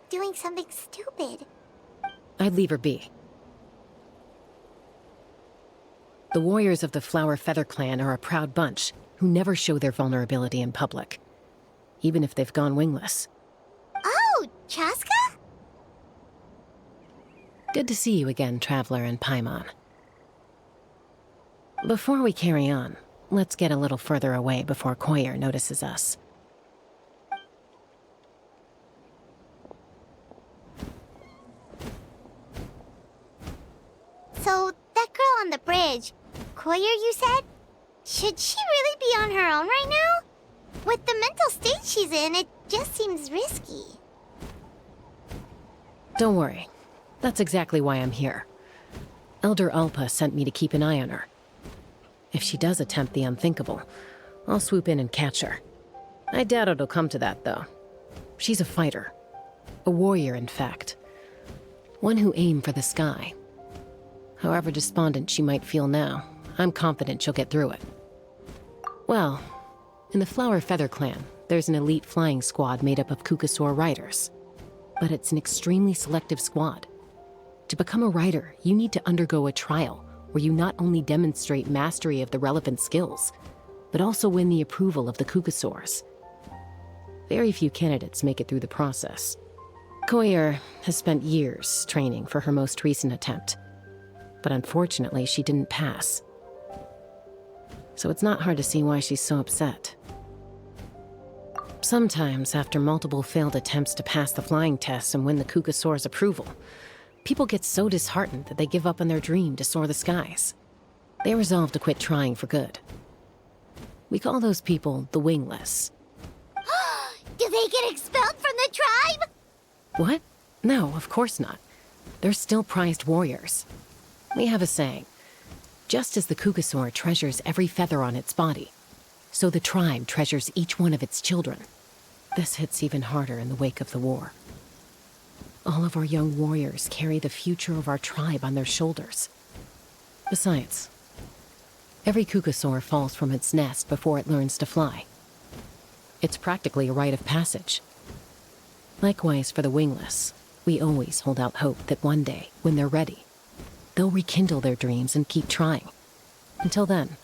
doing something stupid. I'd leave her be. The warriors of the Flower Feather Clan are a proud bunch who never show their vulnerability in public, even if they've gone wingless. Oh, Chaska? Good to see you again, Traveler and Paimon. Before we carry on, let's get a little further away before Koyer notices us. So, that girl on the bridge, Koyer, you said? Should she really be on her own right now? With the mental state she's in, it just seems risky. Don't worry. That's exactly why I'm here. Elder Alpa sent me to keep an eye on her. If she does attempt the unthinkable, I'll swoop in and catch her. I doubt it'll come to that, though. She's a fighter. A warrior, in fact. One who aimed for the sky. However despondent she might feel now, I'm confident she'll get through it. Well, in the Flower Feather Clan, there's an elite flying squad made up of Kukasaur riders. But it's an extremely selective squad. To become a rider, you need to undergo a trial where you not only demonstrate mastery of the relevant skills, but also win the approval of the Kukasaurs. Very few candidates make it through the process. Koyer has spent years training for her most recent attempt, but unfortunately she didn't pass. So it's not hard to see why she's so upset. Sometimes, after multiple failed attempts to pass the flying test and win the Kukasaur's approval, people get so disheartened that they give up on their dream to soar the skies. They resolve to quit trying for good. We call those people the wingless. Do they get expelled from the tribe? What? No, of course not. They're still prized warriors. We have a saying. Just as the Kukasaur treasures every feather on its body, so the tribe treasures each one of its children. This hits even harder in the wake of the war. All of our young warriors carry the future of our tribe on their shoulders. Besides, every Kukasaur falls from its nest before it learns to fly. It's practically a rite of passage. Likewise for the wingless, we always hold out hope that one day, when they're ready, they'll rekindle their dreams and keep trying. Until then,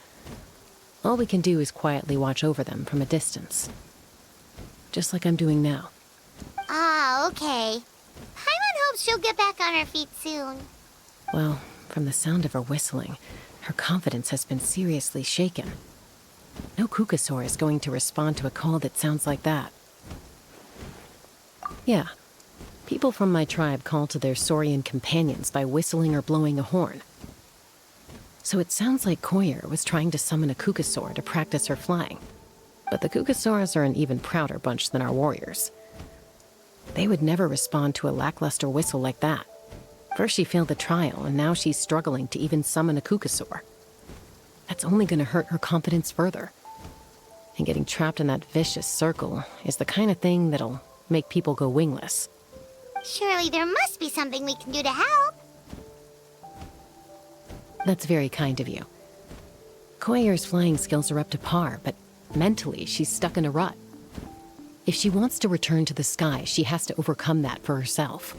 all we can do is quietly watch over them from a distance. Just like I'm doing now. Ah, okay. Paimon hopes she'll get back on her feet soon. Well, from the sound of her whistling, her confidence has been seriously shaken. No Kukasaur is going to respond to a call that sounds like that. Yeah, people from my tribe call to their saurian companions by whistling or blowing a horn. So it sounds like Koyer was trying to summon a Kukasaur to practice her flying. But the Kukasaurs are an even prouder bunch than our warriors. They would never respond to a lackluster whistle like that. First she failed the trial, and now she's struggling to even summon a Kukasaur. That's only going to hurt her confidence further. And getting trapped in that vicious circle is the kind of thing that'll make people go wingless. Surely there must be something we can do to help. That's very kind of you. Koyer's flying skills are up to par, but mentally she's stuck in a rut. If she wants to return to the sky, she has to overcome that for herself.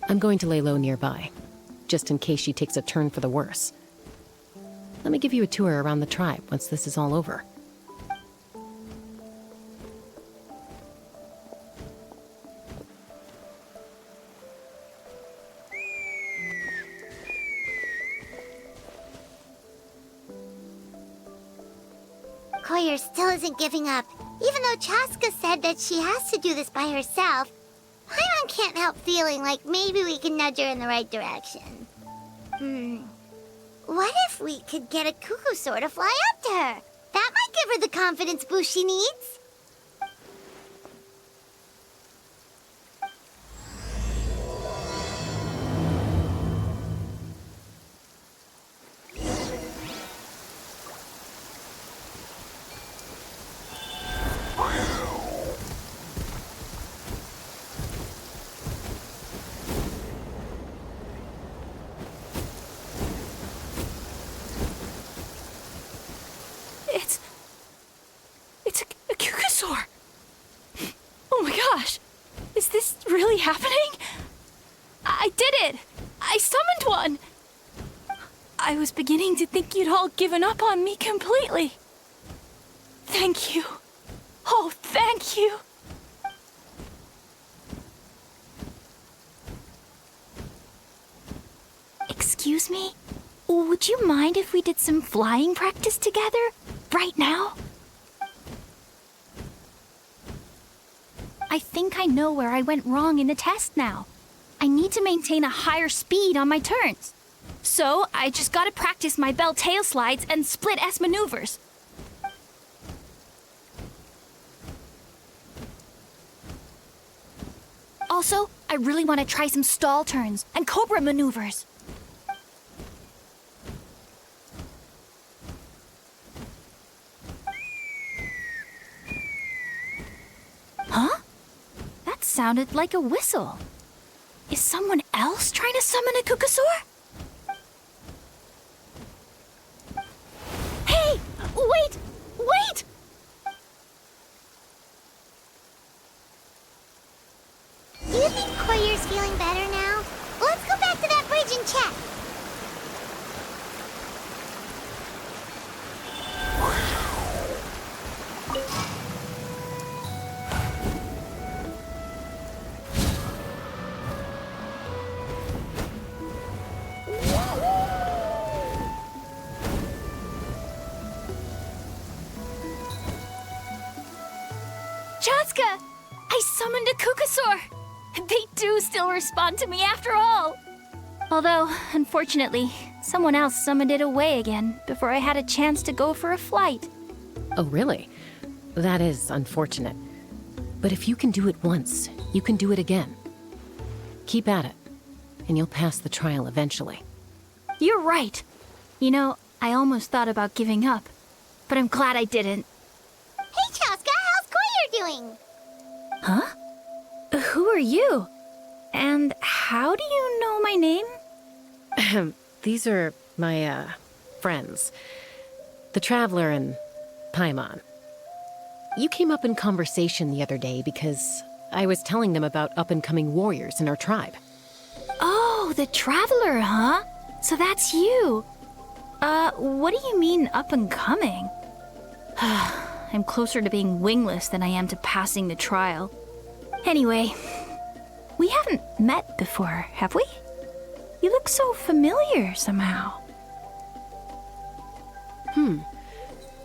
I'm going to lay low nearby, just in case she takes a turn for the worse. Let me give you a tour around the tribe once this is all over. Koyer still isn't giving up, even though Chaska said that she has to do this by herself. Paimon can't help feeling like maybe we can nudge her in the right direction. What if we could get a Kukasaur to fly up to her? That might give her the confidence boost she needs. It's a Kukasaur! Oh my gosh! Is this really happening? I did it! I summoned one! I was beginning to think you'd all given up on me completely. Thank you. Oh, thank you. Excuse me? Would you mind if we did some flying practice together? Right now? I think I know where I went wrong in the test now. I need to maintain a higher speed on my turns. So, I just gotta practice my bell tail slides and split S maneuvers. Also, I really want to try some stall turns and cobra maneuvers. Huh? That sounded like a whistle. Is someone else trying to summon a Kukasaur? Hey! Wait! Wait! Do you think Koyer's feeling better now? Let's go back to that bridge and check. Chaska! I summoned a Kukasaur! They do still respond to me after all! Although, unfortunately, someone else summoned it away again before I had a chance to go for a flight. Oh, really? That is unfortunate. But if you can do it once, you can do it again. Keep at it, and you'll pass the trial eventually. You're right. You know, I almost thought about giving up, but I'm glad I didn't. Hey, Chaska, how's Koyer doing? Huh? Who are you? And how do you know my name? These are my, friends. The Traveler and Paimon. You came up in conversation the other day because I was telling them about up-and-coming warriors in our tribe. Oh, the Traveler, huh? So that's you. What do you mean up and coming? I'm closer to being wingless than I am to passing the trial. Anyway, we haven't met before, have we? You look so familiar somehow.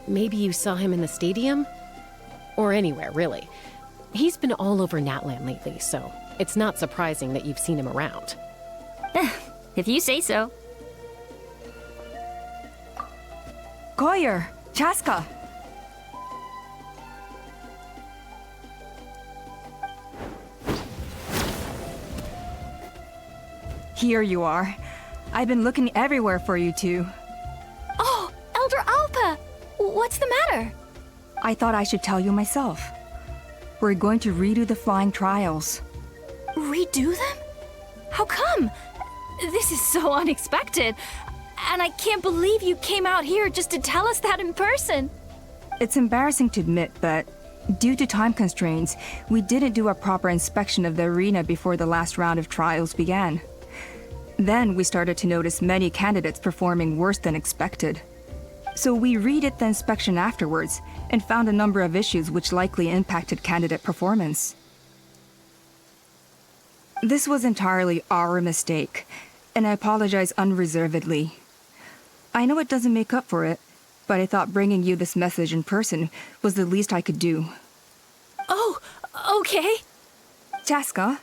Maybe you saw him in the stadium? Or anywhere, really. He's been all over Natlan lately, so it's not surprising that you've seen him around. If you say so. Koyer, Chaska. Here you are. I've been looking everywhere for you two. Oh, Elder Alpa! What's the matter? I thought I should tell you myself. We're going to redo the flying trials. Redo them? How come? This is so unexpected. And I can't believe you came out here just to tell us that in person. It's embarrassing to admit, but due to time constraints, we didn't do a proper inspection of the arena before the last round of trials began. Then we started to notice many candidates performing worse than expected. So we redid the inspection afterwards and found a number of issues which likely impacted candidate performance. This was entirely our mistake, and I apologize unreservedly. I know it doesn't make up for it, but I thought bringing you this message in person was the least I could do. Oh, okay. Chaska,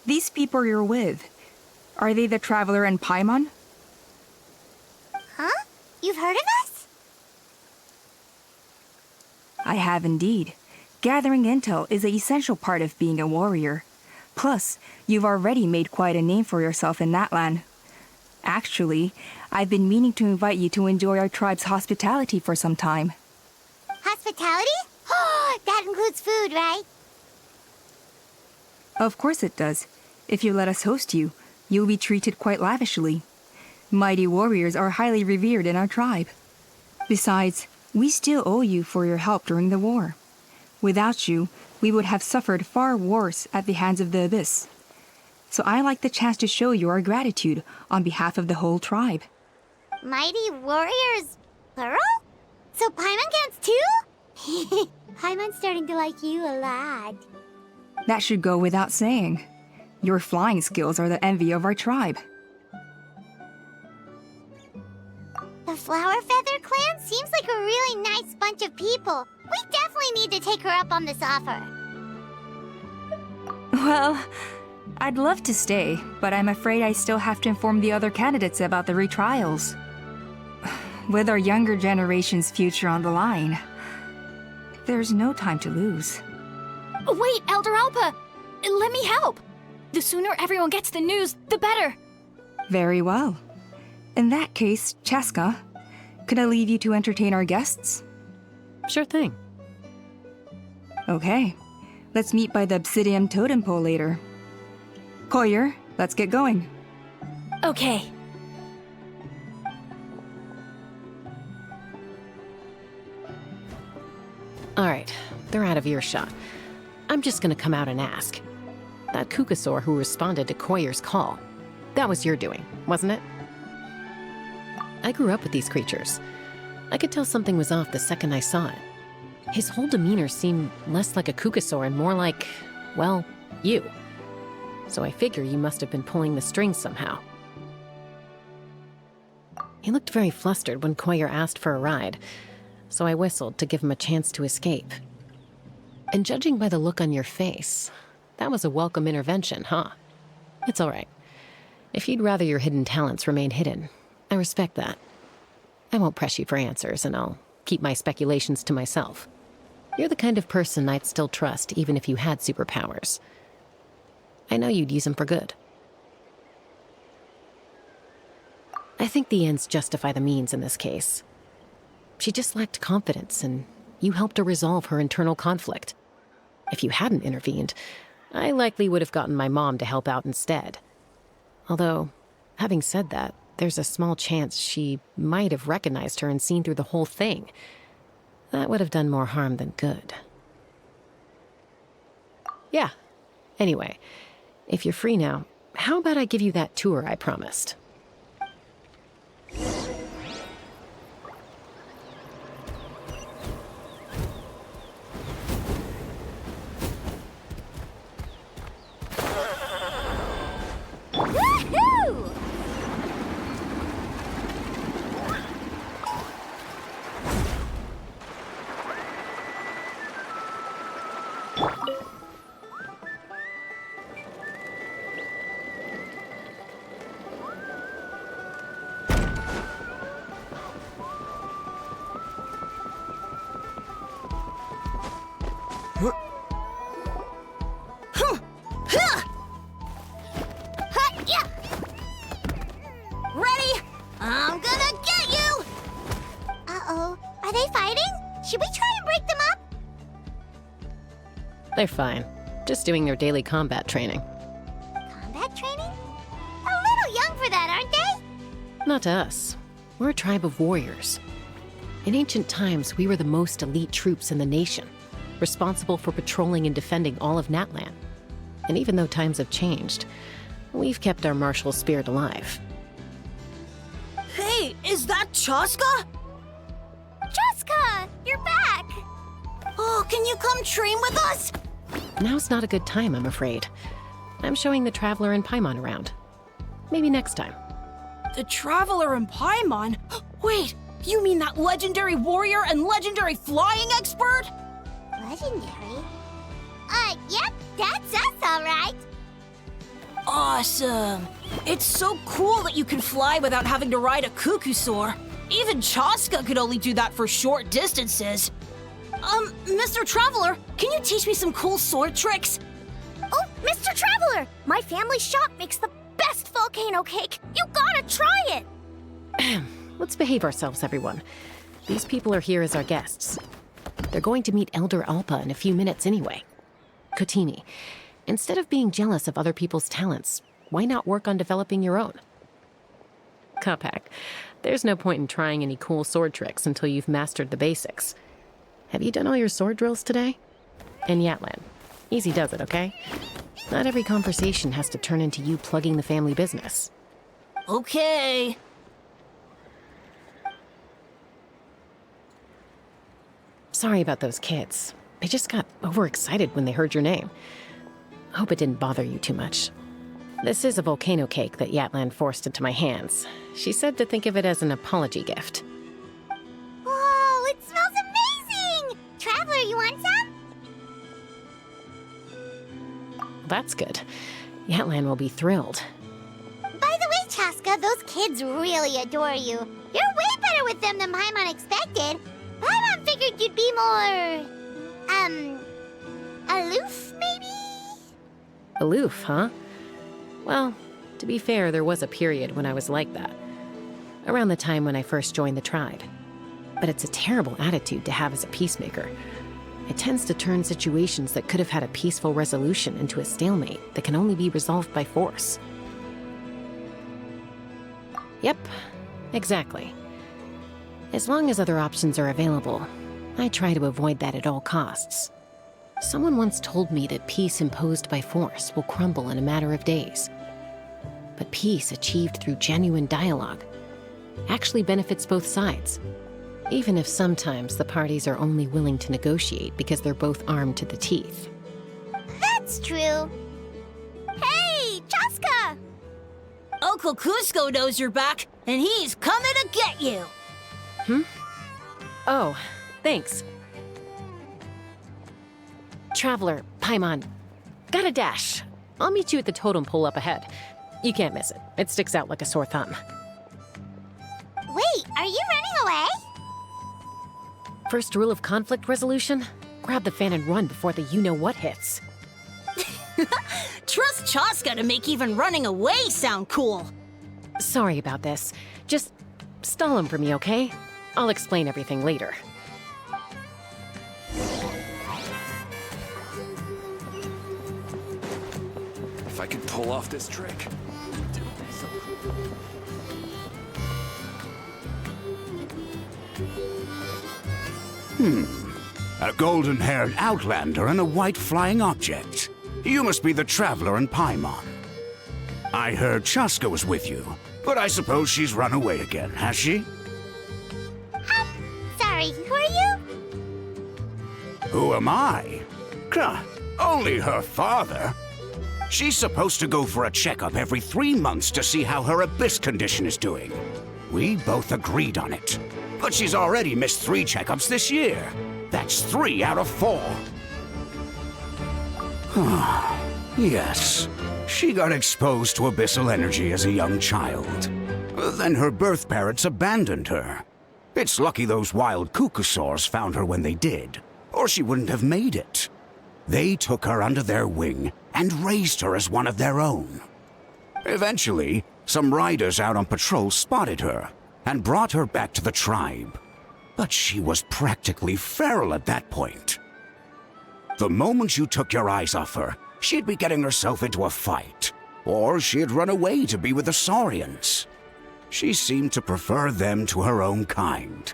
these people you're with, are they the Traveler and Paimon? Huh? You've heard of us? I have indeed. Gathering intel is an essential part of being a warrior. Plus, you've already made quite a name for yourself in Natlan. Actually, I've been meaning to invite you to enjoy our tribe's hospitality for some time. Hospitality? Oh, that includes food, right? Of course it does. If you let us host you, you'll be treated quite lavishly. Mighty warriors are highly revered in our tribe. Besides, we still owe you for your help during the war. Without you, we would have suffered far worse at the hands of the Abyss. So I like the chance to show you our gratitude on behalf of the whole tribe. Mighty warriors, plural? So Paimon counts too? Paimon's starting to like you a lot. That should go without saying. Your flying skills are the envy of our tribe. The Flower Feather clan seems like a really nice bunch of people. We definitely need to take her up on this offer. Well, I'd love to stay, but I'm afraid I still have to inform the other candidates about the retrials. With our younger generation's future on the line, there's no time to lose. Wait, Elder Alpa! Let me help! The sooner everyone gets the news, the better. Very well. In that case, Chaska, could I leave you to entertain our guests? Sure thing. Okay. Let's meet by the Obsidian Totem Pole later. Koyer, let's get going. Okay. All right, they're out of earshot. I'm just gonna come out and ask. That Kukasaur who responded to Koyer's call, that was your doing, wasn't it? I grew up with these creatures. I could tell something was off the second I saw it. His whole demeanor seemed less like a Kukasaur and more like, well, you. So I figure you must have been pulling the strings somehow. He looked very flustered when Koyer asked for a ride, so I whistled to give him a chance to escape. And judging by the look on your face, that was a welcome intervention, huh? It's all right. If you'd rather your hidden talents remain hidden, I respect that. I won't press you for answers, and I'll keep my speculations to myself. You're the kind of person I'd still trust even if you had superpowers. I know you'd use them for good. I think the ends justify the means in this case. She just lacked confidence, and you helped her resolve her internal conflict. If you hadn't intervened, I likely would have gotten my mom to help out instead. Although, having said that, there's a small chance she might have recognized her and seen through the whole thing. That would have done more harm than good. Yeah. Anyway, if you're free now, how about I give you that tour I promised? Woohoo! Ready? I'm gonna get you! Uh-oh. Are they fighting? Should we try and break them up? They're fine. Just doing their daily combat training. Combat training? A little young for that, aren't they? Not to us. We're a tribe of warriors. In ancient times, we were the most elite troops in the nation, responsible for patrolling and defending all of Natlan. And even though times have changed, we've kept our martial spirit alive. Hey, is that Chaska? Jessica, you're back! Oh, can you come train with us? Now's not a good time, I'm afraid. I'm showing the Traveler and Paimon around. Maybe next time. The Traveler and Paimon? Wait, you mean that legendary warrior and legendary flying expert? Legendary? Yep, that's us, all right. Awesome. It's so cool that you can fly without having to ride a Kukusaur. Even Chaska could only do that for short distances. Mr. Traveler, can you teach me some cool sword tricks? Oh, Mr. Traveler! My family shop makes the best volcano cake. You gotta try it! Let's behave ourselves, everyone. These people are here as our guests. They're going to meet Elder Alpa in a few minutes anyway. Kotini, instead of being jealous of other people's talents, why not work on developing your own? Kapak, there's no point in trying any cool sword tricks until you've mastered the basics. Have you done all your sword drills today? And Yatlan, Easy does it, okay? Not every conversation has to turn into you plugging the family business. Okay. Sorry about those kids. They just got overexcited when they heard your name. I hope it didn't bother you too much. This is a volcano cake that Yatlan forced into my hands. She said to think of it as an apology gift. Whoa, it smells amazing! Traveler, you want some? That's good. Yatlan will be thrilled. By the way, Chaska, those kids really adore you. You're way better with them than Paimon expected. Paimon figured you'd be more... aloof, maybe? Aloof, huh? Well, to be fair, there was a period when I was like that. Around the time when I first joined the tribe. But it's a terrible attitude to have as a peacemaker. It tends to turn situations that could have had a peaceful resolution into a stalemate that can only be resolved by force. Yep, exactly. As long as other options are available, I try to avoid that at all costs. Someone once told me that peace imposed by force will crumble in a matter of days. But peace achieved through genuine dialogue actually benefits both sides, even if sometimes the parties are only willing to negotiate because they're both armed to the teeth. That's true. Hey, Chaska! Uncle Cusco knows you're back, and he's coming to get you. Oh, thanks. Traveler, Paimon, got a dash. I'll meet you at the totem pole up ahead. You can't miss it. It sticks out like a sore thumb. Wait, are you running away? First rule of conflict resolution? Grab the fan and run before the you-know-what hits. Trust Chaska to make even running away sound cool. Sorry about this. Just stall him for me, okay? I'll explain everything later. If I could pull off this trick. It would be so cool. A golden-haired outlander and a white flying object. You must be the traveler in Paimon. I heard Chaska was with you, but I suppose she's run away again, has she? Sorry, who are you? Who am I? Only her father. She's supposed to go for a checkup every 3 months to see how her abyss condition is doing. We both agreed on it. But she's already missed 3 checkups this year. That's 3 out of 4. Yes, she got exposed to abyssal energy as a young child. Then her birth parents abandoned her. It's lucky those wild cuckoosaurs found her when they did, or she wouldn't have made it. They took her under their wing and raised her as one of their own. Eventually, some riders out on patrol spotted her and brought her back to the tribe. But she was practically feral at that point. The moment you took your eyes off her, she'd be getting herself into a fight, or she'd run away to be with the Saurians. She seemed to prefer them to her own kind.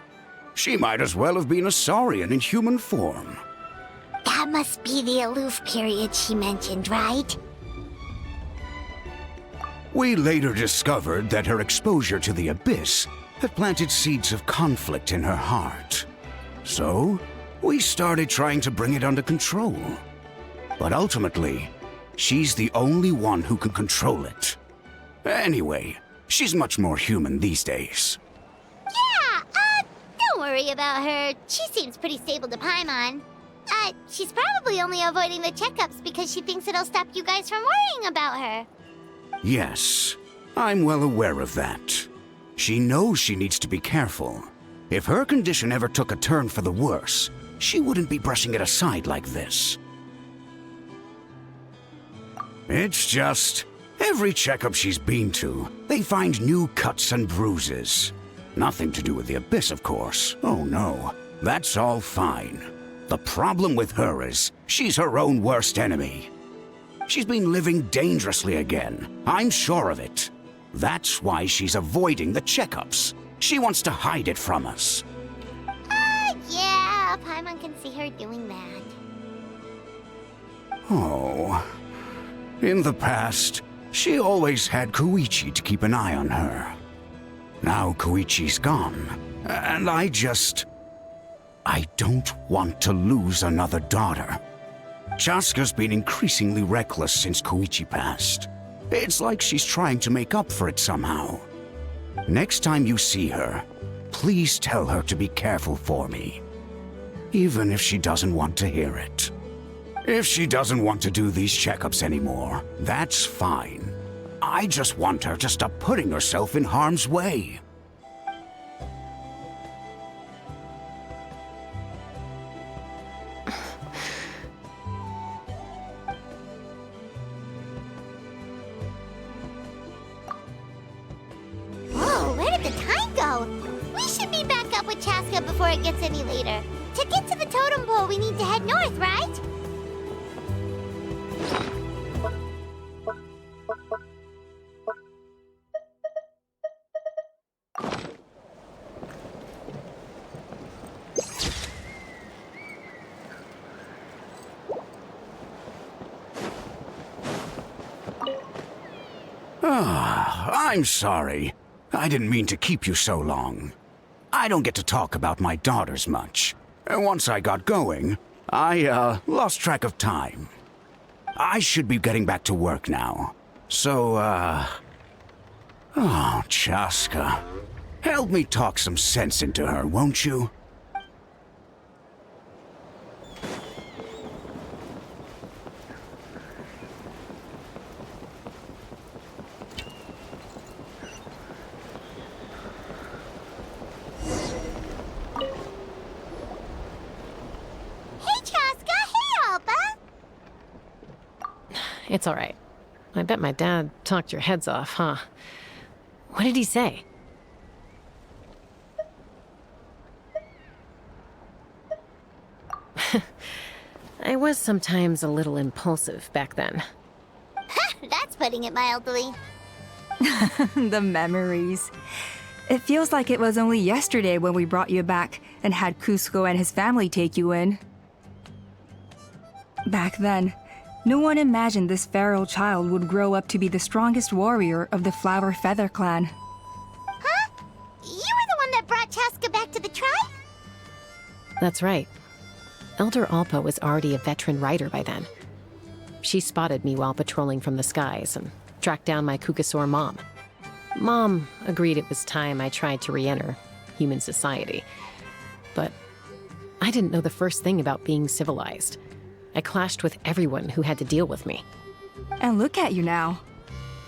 She might as well have been a Saurian in human form. That must be the aloof period she mentioned, right? We later discovered that her exposure to the abyss had planted seeds of conflict in her heart. So, we started trying to bring it under control. But ultimately, she's the only one who can control it. Anyway, she's much more human these days. Yeah, don't worry about her. She seems pretty stable to Paimon. She's probably only avoiding the checkups because she thinks it'll stop you guys from worrying about her. Yes, I'm well aware of that. She knows she needs to be careful. If her condition ever took a turn for the worse, she wouldn't be brushing it aside like this. It's just, every checkup she's been to, they find new cuts and bruises. Nothing to do with the abyss, of course. Oh no, that's all fine. The problem with her is, she's her own worst enemy. She's been living dangerously again, I'm sure of it. That's why she's avoiding the checkups. She wants to hide it from us. Yeah, Paimon can see her doing that. Oh. In the past, she always had Koichi to keep an eye on her. Now Koichi's gone, and I don't want to lose another daughter. Chaska's been increasingly reckless since Koichi passed. It's like she's trying to make up for it somehow. Next time you see her, please tell her to be careful for me. Even if she doesn't want to hear it. If she doesn't want to do these checkups anymore, that's fine. I just want her to stop putting herself in harm's way. Whoa, where did the time go? We should be back up with Chaska before it gets any later. To get to the totem pole, we need to head north, right? I'm sorry. I didn't mean to keep you so long. I don't get to talk about my daughters much. Once I got going, I lost track of time. I should be getting back to work now. So, oh, Chaska. Help me talk some sense into her, won't you? Hey, Chaska! Hey, Alba! It's all right. I bet my dad talked your heads off, huh? What did he say? I was sometimes a little impulsive back then. That's putting it mildly. The memories. It feels like it was only yesterday when we brought you back and had Cusco and his family take you in. Back then, no one imagined this feral child would grow up to be the strongest warrior of the Flower Feather clan. Huh? You were the one that brought Chaska back to the tribe? That's right. Elder Alpa was already a veteran rider by then. She spotted me while patrolling from the skies and tracked down my Kukasaur mom. Mom agreed it was time I tried to re-enter human society. But I didn't know the first thing about being civilized. I clashed with everyone who had to deal with me. And look at you now,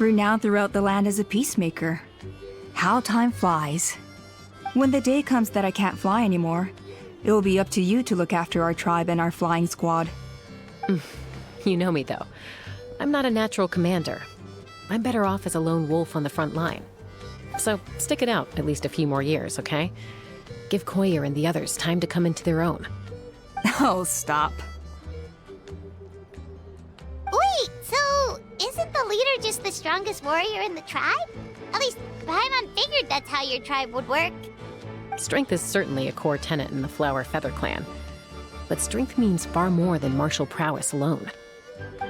renowned throughout the land as a peacemaker. How time flies. When the day comes that I can't fly anymore, it will be up to you to look after our tribe and our flying squad. You know me, though. I'm not a natural commander. I'm better off as a lone wolf on the front line. So stick it out at least a few more years, okay? Give Koyer and the others time to come into their own. Oh, stop. Wait, so isn't the leader just the strongest warrior in the tribe? At least Paimon figured that's how your tribe would work. Strength is certainly a core tenet in the Flower Feather clan. But strength means far more than martial prowess alone.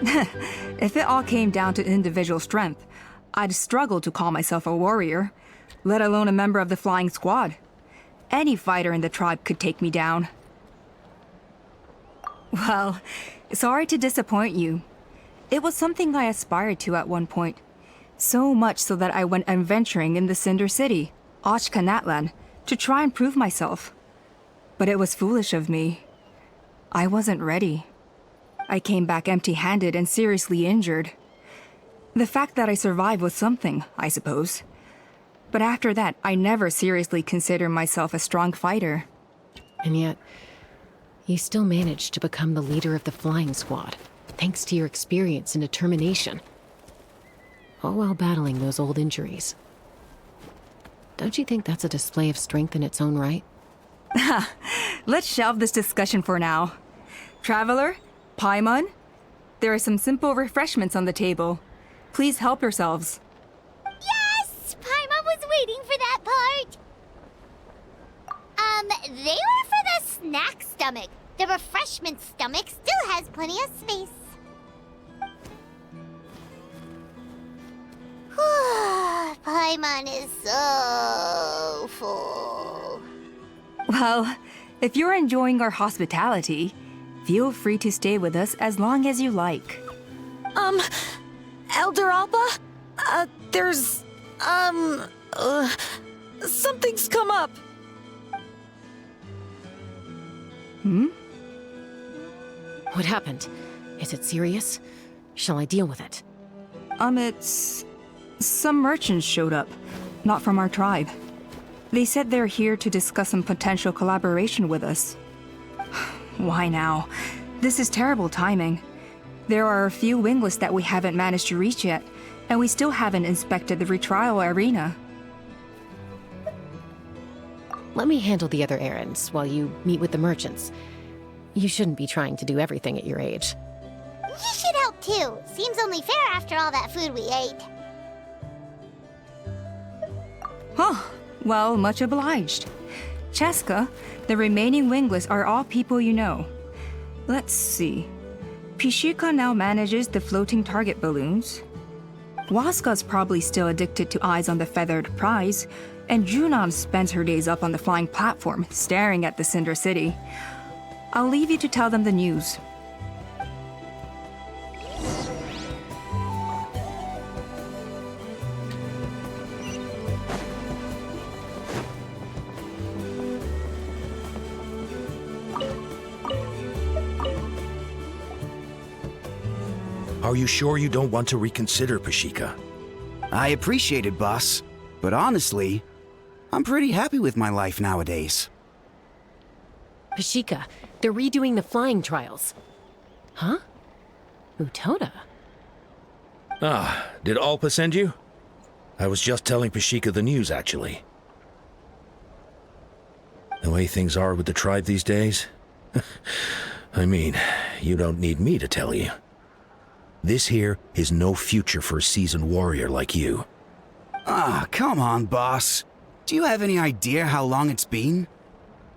If it all came down to individual strength, I'd struggle to call myself a warrior, let alone a member of the flying squad. Any fighter in the tribe could take me down. Well, sorry to disappoint you. It was something I aspired to at one point. So much so that I went adventuring in the Cinder City, Ochkanatlan, to try and prove myself. But it was foolish of me. I wasn't ready. I came back empty-handed and seriously injured. The fact that I survived was something, I suppose. But after that, I never seriously considered myself a strong fighter. And yet, you still managed to become the leader of the flying squad, thanks to your experience and determination. All while battling those old injuries. Don't you think that's a display of strength in its own right? Let's shelve this discussion for now. Traveler, Paimon, there are some simple refreshments on the table. Please help yourselves. Yes! Paimon was waiting for that part! They were for the snack stomach. The refreshment stomach still has plenty of space. Paimon is so full. Well, if you're enjoying our hospitality, feel free to stay with us as long as you like. Elder Alba? There's, something's come up. What happened? Is it serious? Shall I deal with it? It's... Some merchants showed up, not from our tribe. They said they're here to discuss some potential collaboration with us. Why now? This is terrible timing. There are a few wingless that we haven't managed to reach yet, and we still haven't inspected the retrial arena. Let me handle the other errands while you meet with the merchants. You shouldn't be trying to do everything at your age. You should help too. Seems only fair after all that food we ate. Huh. Well, much obliged. Cheska, the remaining wingless are all people you know. Let's see. Pishika now manages the floating target balloons. Waska's probably still addicted to Eyes on the Feathered Prize, and Junon spends her days up on the flying platform, staring at the Cinder City. I'll leave you to tell them the news. Are you sure you don't want to reconsider, Pashika? I appreciate it, boss. But honestly, I'm pretty happy with my life nowadays. Pashika, they're redoing the flying trials. Huh? Utoda? Ah, did Alpa send you? I was just telling Pashika the news, actually. The way things are with the tribe these days? I mean, you don't need me to tell you. This here is no future for a seasoned warrior like you. Ah, come on, boss. Do you have any idea how long it's been?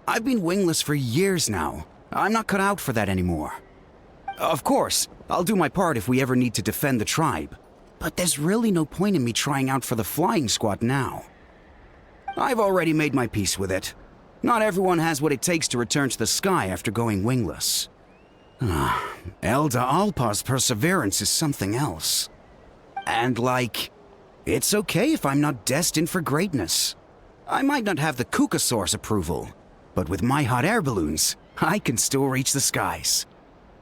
I've been wingless for years now. I'm not cut out for that anymore. Of course, I'll do my part if we ever need to defend the tribe. But there's really no point in me trying out for the flying squad now. I've already made my peace with it. Not everyone has what it takes to return to the sky after going wingless. Elder Alpa's perseverance is something else. And it's okay if I'm not destined for greatness. I might not have the Kukasaur's approval, but with my hot air balloons, I can still reach the skies.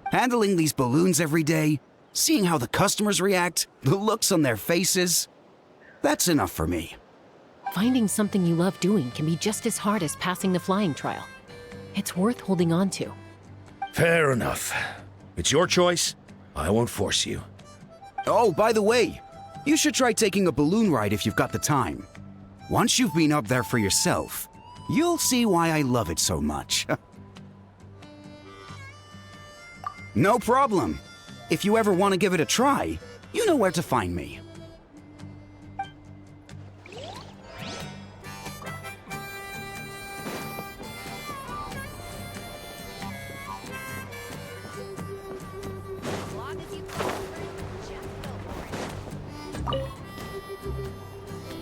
Handling these balloons every day, seeing how the customers react, the looks on their faces, that's enough for me. Finding something you love doing can be just as hard as passing the flying trial. It's worth holding on to. Fair enough. It's your choice. I won't force you. Oh, by the way, you should try taking a balloon ride if you've got the time. Once you've been up there for yourself, you'll see why I love it so much. No problem. If you ever want to give it a try, you know where to find me.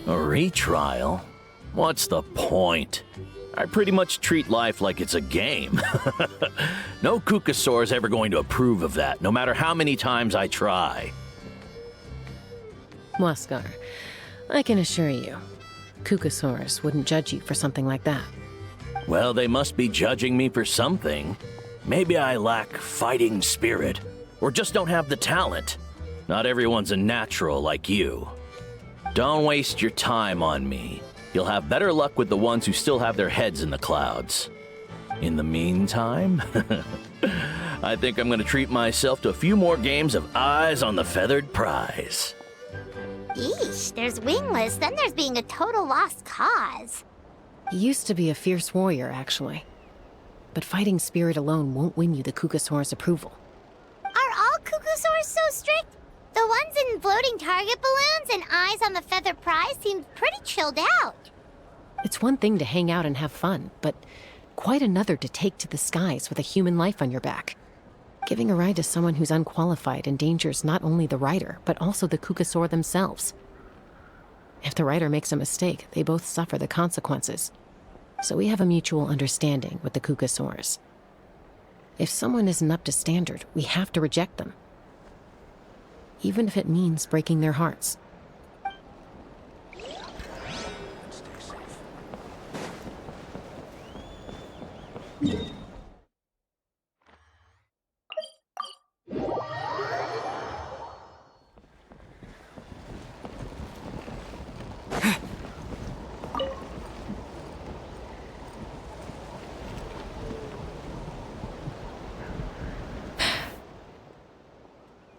A retrial? What's the point? I pretty much treat life like it's a game. No Kukasaur's ever going to approve of that, no matter how many times I try. Waskar, I can assure you, Kukasaurus wouldn't judge you for something like that. Well, they must be judging me for something. Maybe I lack fighting spirit, or just don't have the talent. Not everyone's a natural like you. Don't waste your time on me. You'll have better luck with the ones who still have their heads in the clouds. In the meantime, I think I'm going to treat myself to a few more games of Eyes on the Feathered Prize. Yeesh, there's wingless, then there's being a total lost cause. He used to be a fierce warrior, actually. But fighting spirit alone won't win you the Kukasaur's approval. Are all Kukusaurs so strict? The ones in floating target balloons and Eyes on the Feathered Prize seem pretty chilled out. It's one thing to hang out and have fun, but quite another to take to the skies with a human life on your back. Giving a ride to someone who's unqualified endangers not only the rider, but also the Kukasaur themselves. If the writer makes a mistake, they both suffer the consequences. So we have a mutual understanding with the Kukasaurs. If someone isn't up to standard, we have to reject them. Even if it means breaking their hearts.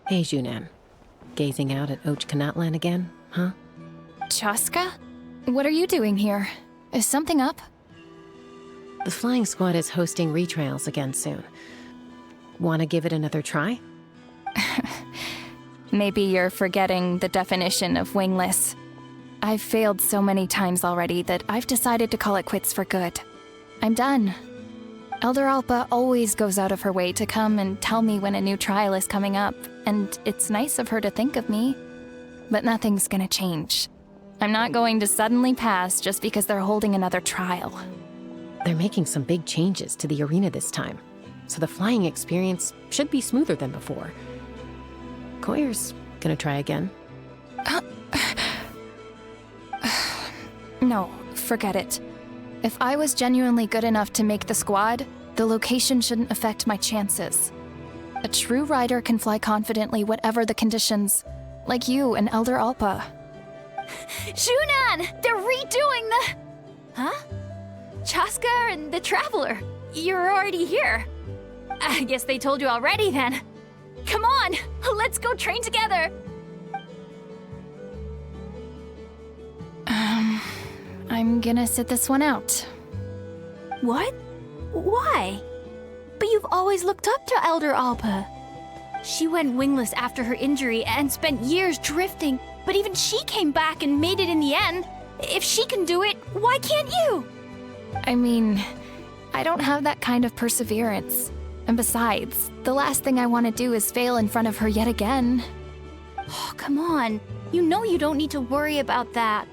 Hey, Junan. Gazing out at Ochkanatlan again, huh? Chaska? What are you doing here? Is something up? The flying squad is hosting retrials again soon. Want to give it another try? Maybe you're forgetting the definition of wingless. I've failed so many times already that I've decided to call it quits for good. I'm done. Elder Alpa always goes out of her way to come and tell me when a new trial is coming up, and it's nice of her to think of me. But nothing's gonna change. I'm not going to suddenly pass just because they're holding another trial. They're making some big changes to the arena this time, so the flying experience should be smoother than before. Koyer's gonna try again. No, forget it. If I was genuinely good enough to make the squad, the location shouldn't affect my chances. A true rider can fly confidently whatever the conditions, like you and Elder Alpa. Junan! They're redoing the... Huh? Chaska and the Traveler. You're already here. I guess they told you already then. Come on, let's go train together. I'm gonna sit this one out. What? Why? But you've always looked up to Elder Alpa. She went wingless after her injury and spent years drifting, but even she came back and made it in the end. If she can do it, why can't you? I mean, I don't have that kind of perseverance. And besides, the last thing I want to do is fail in front of her yet again. Oh, come on. You know you don't need to worry about that.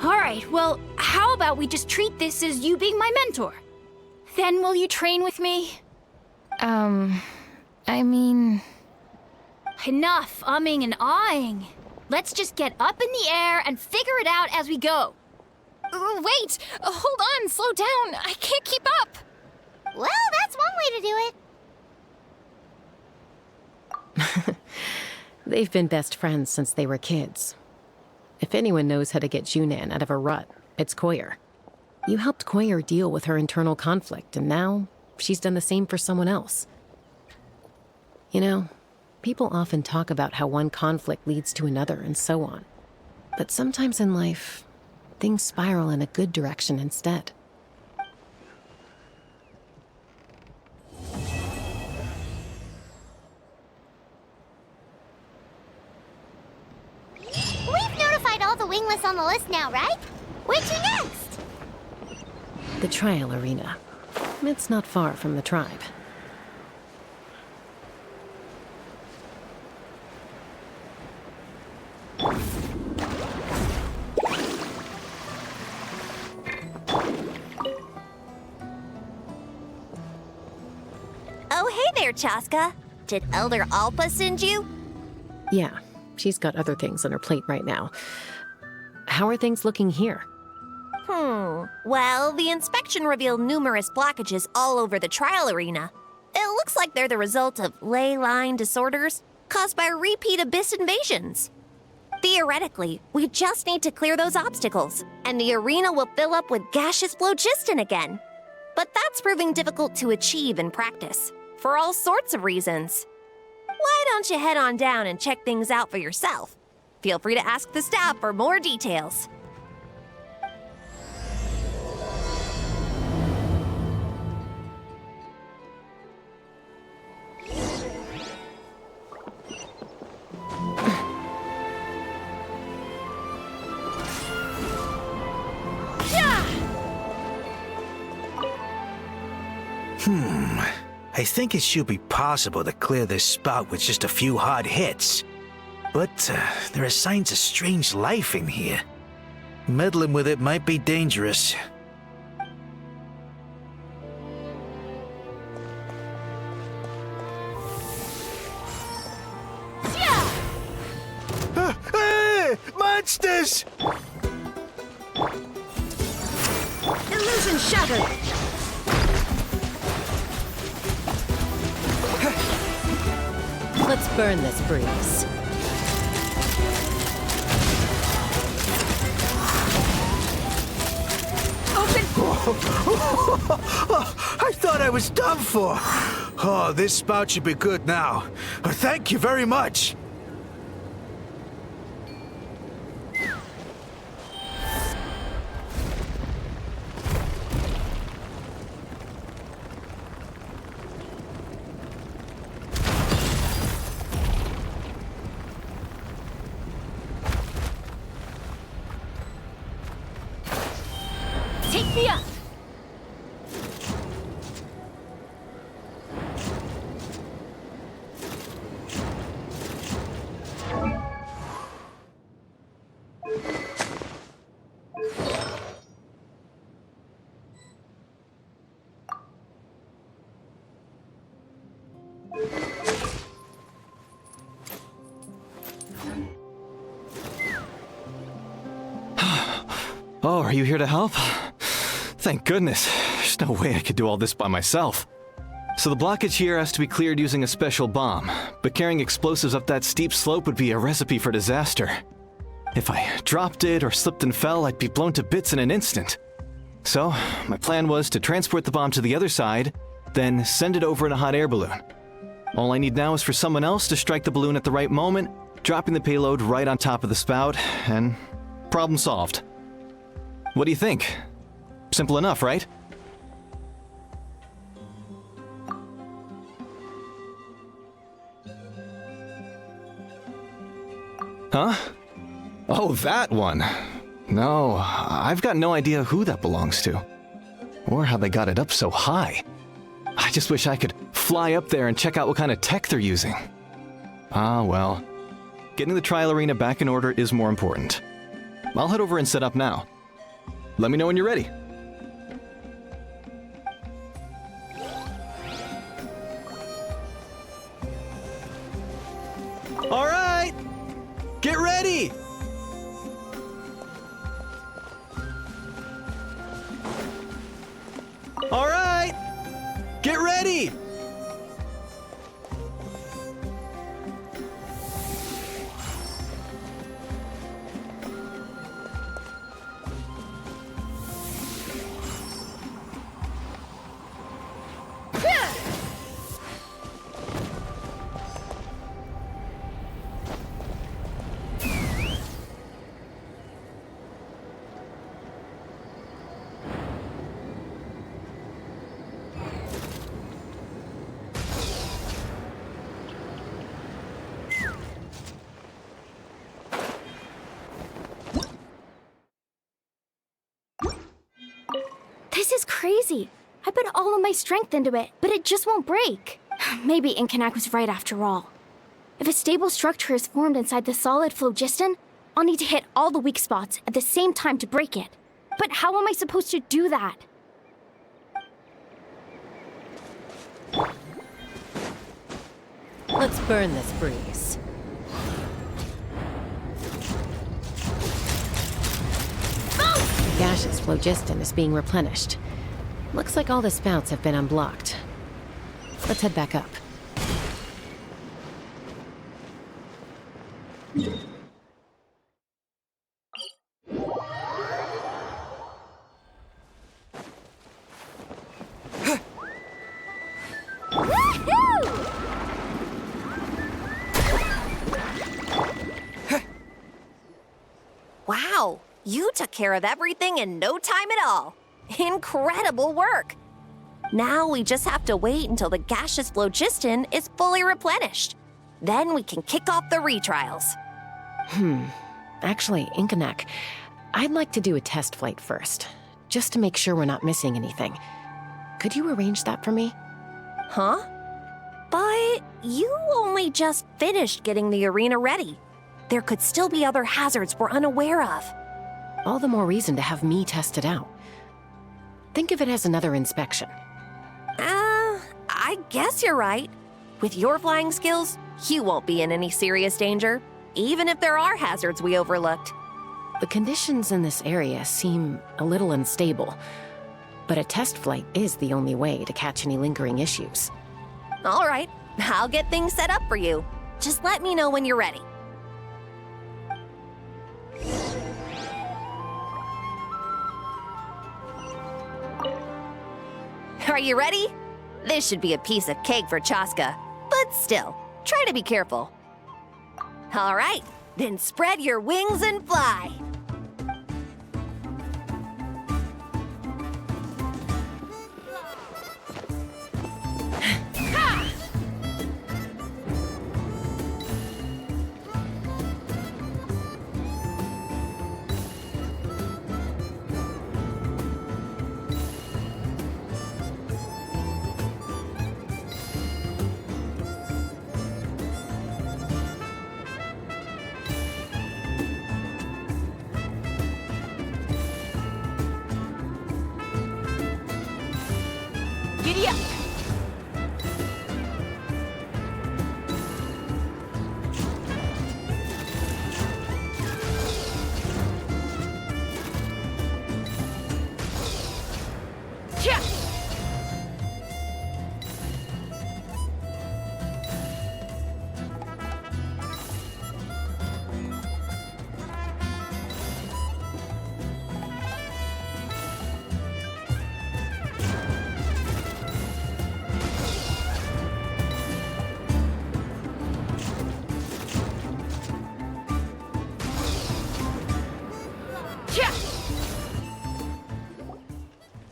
Alright, well, how about we just treat this as you being my mentor? Then will you train with me? I mean... Enough umming and ahhing. Let's just get up in the air and figure it out as we go. Wait! Hold on, slow down. I can't keep up. Well, that's one way to do it. They've been best friends since they were kids. If anyone knows how to get Junan out of a rut, it's Koyer. You helped Koyer deal with her internal conflict, and now she's done the same for someone else. You know, people often talk about how one conflict leads to another and so on. But sometimes in life, things spiral in a good direction instead. We've notified all the wingless on the list now, right? Where'd you next? The trial arena. It's not far from the tribe. Oh, hey there, Chaska. Did Elder Alpa send you? Yeah, she's got other things on her plate right now. How are things looking here? Well, the inspection revealed numerous blockages all over the trial arena. It looks like they're the result of ley line disorders caused by repeat abyss invasions. Theoretically, we just need to clear those obstacles, and the arena will fill up with gaseous phlogiston again. But that's proving difficult to achieve in practice, for all sorts of reasons. Why don't you head on down and check things out for yourself? Feel free to ask the staff for more details. I think it should be possible to clear this spot with just a few hard hits. But there are signs of strange life in here. Meddling with it might be dangerous. Hey! Monsters! Illusion shattered! Let's burn this breeze. I thought I was done for. Oh, this spout should be good now. Thank you very much. Take me up! Oh, are you here to help? Thank goodness. There's no way I could do all this by myself. So the blockage here has to be cleared using a special bomb, but carrying explosives up that steep slope would be a recipe for disaster. If I dropped it or slipped and fell, I'd be blown to bits in an instant. So, my plan was to transport the bomb to the other side, then send it over in a hot air balloon. All I need now is for someone else to strike the balloon at the right moment, dropping the payload right on top of the spout, and problem solved. What do you think? Simple enough, right? Huh? Oh, that one. No, I've got no idea who that belongs to. Or how they got it up so high. I just wish I could fly up there and check out what kind of tech they're using. Ah, well. Getting the trial arena back in order is more important. I'll head over and set up now. Let me know when you're ready. All right! Get ready! All right! Get ready! This is crazy. I put all of my strength into it, but it just won't break. Maybe Inkanak was right after all. If a stable structure is formed inside the solid phlogiston, I'll need to hit all the weak spots at the same time to break it. But how am I supposed to do that? Let's burn this breeze. The gaseous phlogiston is being replenished. Looks like all the spouts have been unblocked. Let's head back up. Wow, you took care of everything in no time at all. Incredible work. Now we just have to wait until the gaseous phlogiston is fully replenished. Then we can kick off the retrials. Actually, Inkanak, I'd like to do a test flight first, just to make sure we're not missing anything. Could you arrange that for me? Huh? But you only just finished getting the arena ready. There could still be other hazards we're unaware of. all the more reason to have me test it out. Think of it as another inspection. I guess you're right. With your flying skills, you won't be in any serious danger, even if there are hazards we overlooked. The conditions in this area seem a little unstable, but a test flight is the only way to catch any lingering issues. All right, I'll get things set up for you. Just let me know when you're ready. Are you ready? This should be a piece of cake for Chaska, but still, try to be careful. All right, then spread your wings and fly. Giddy up!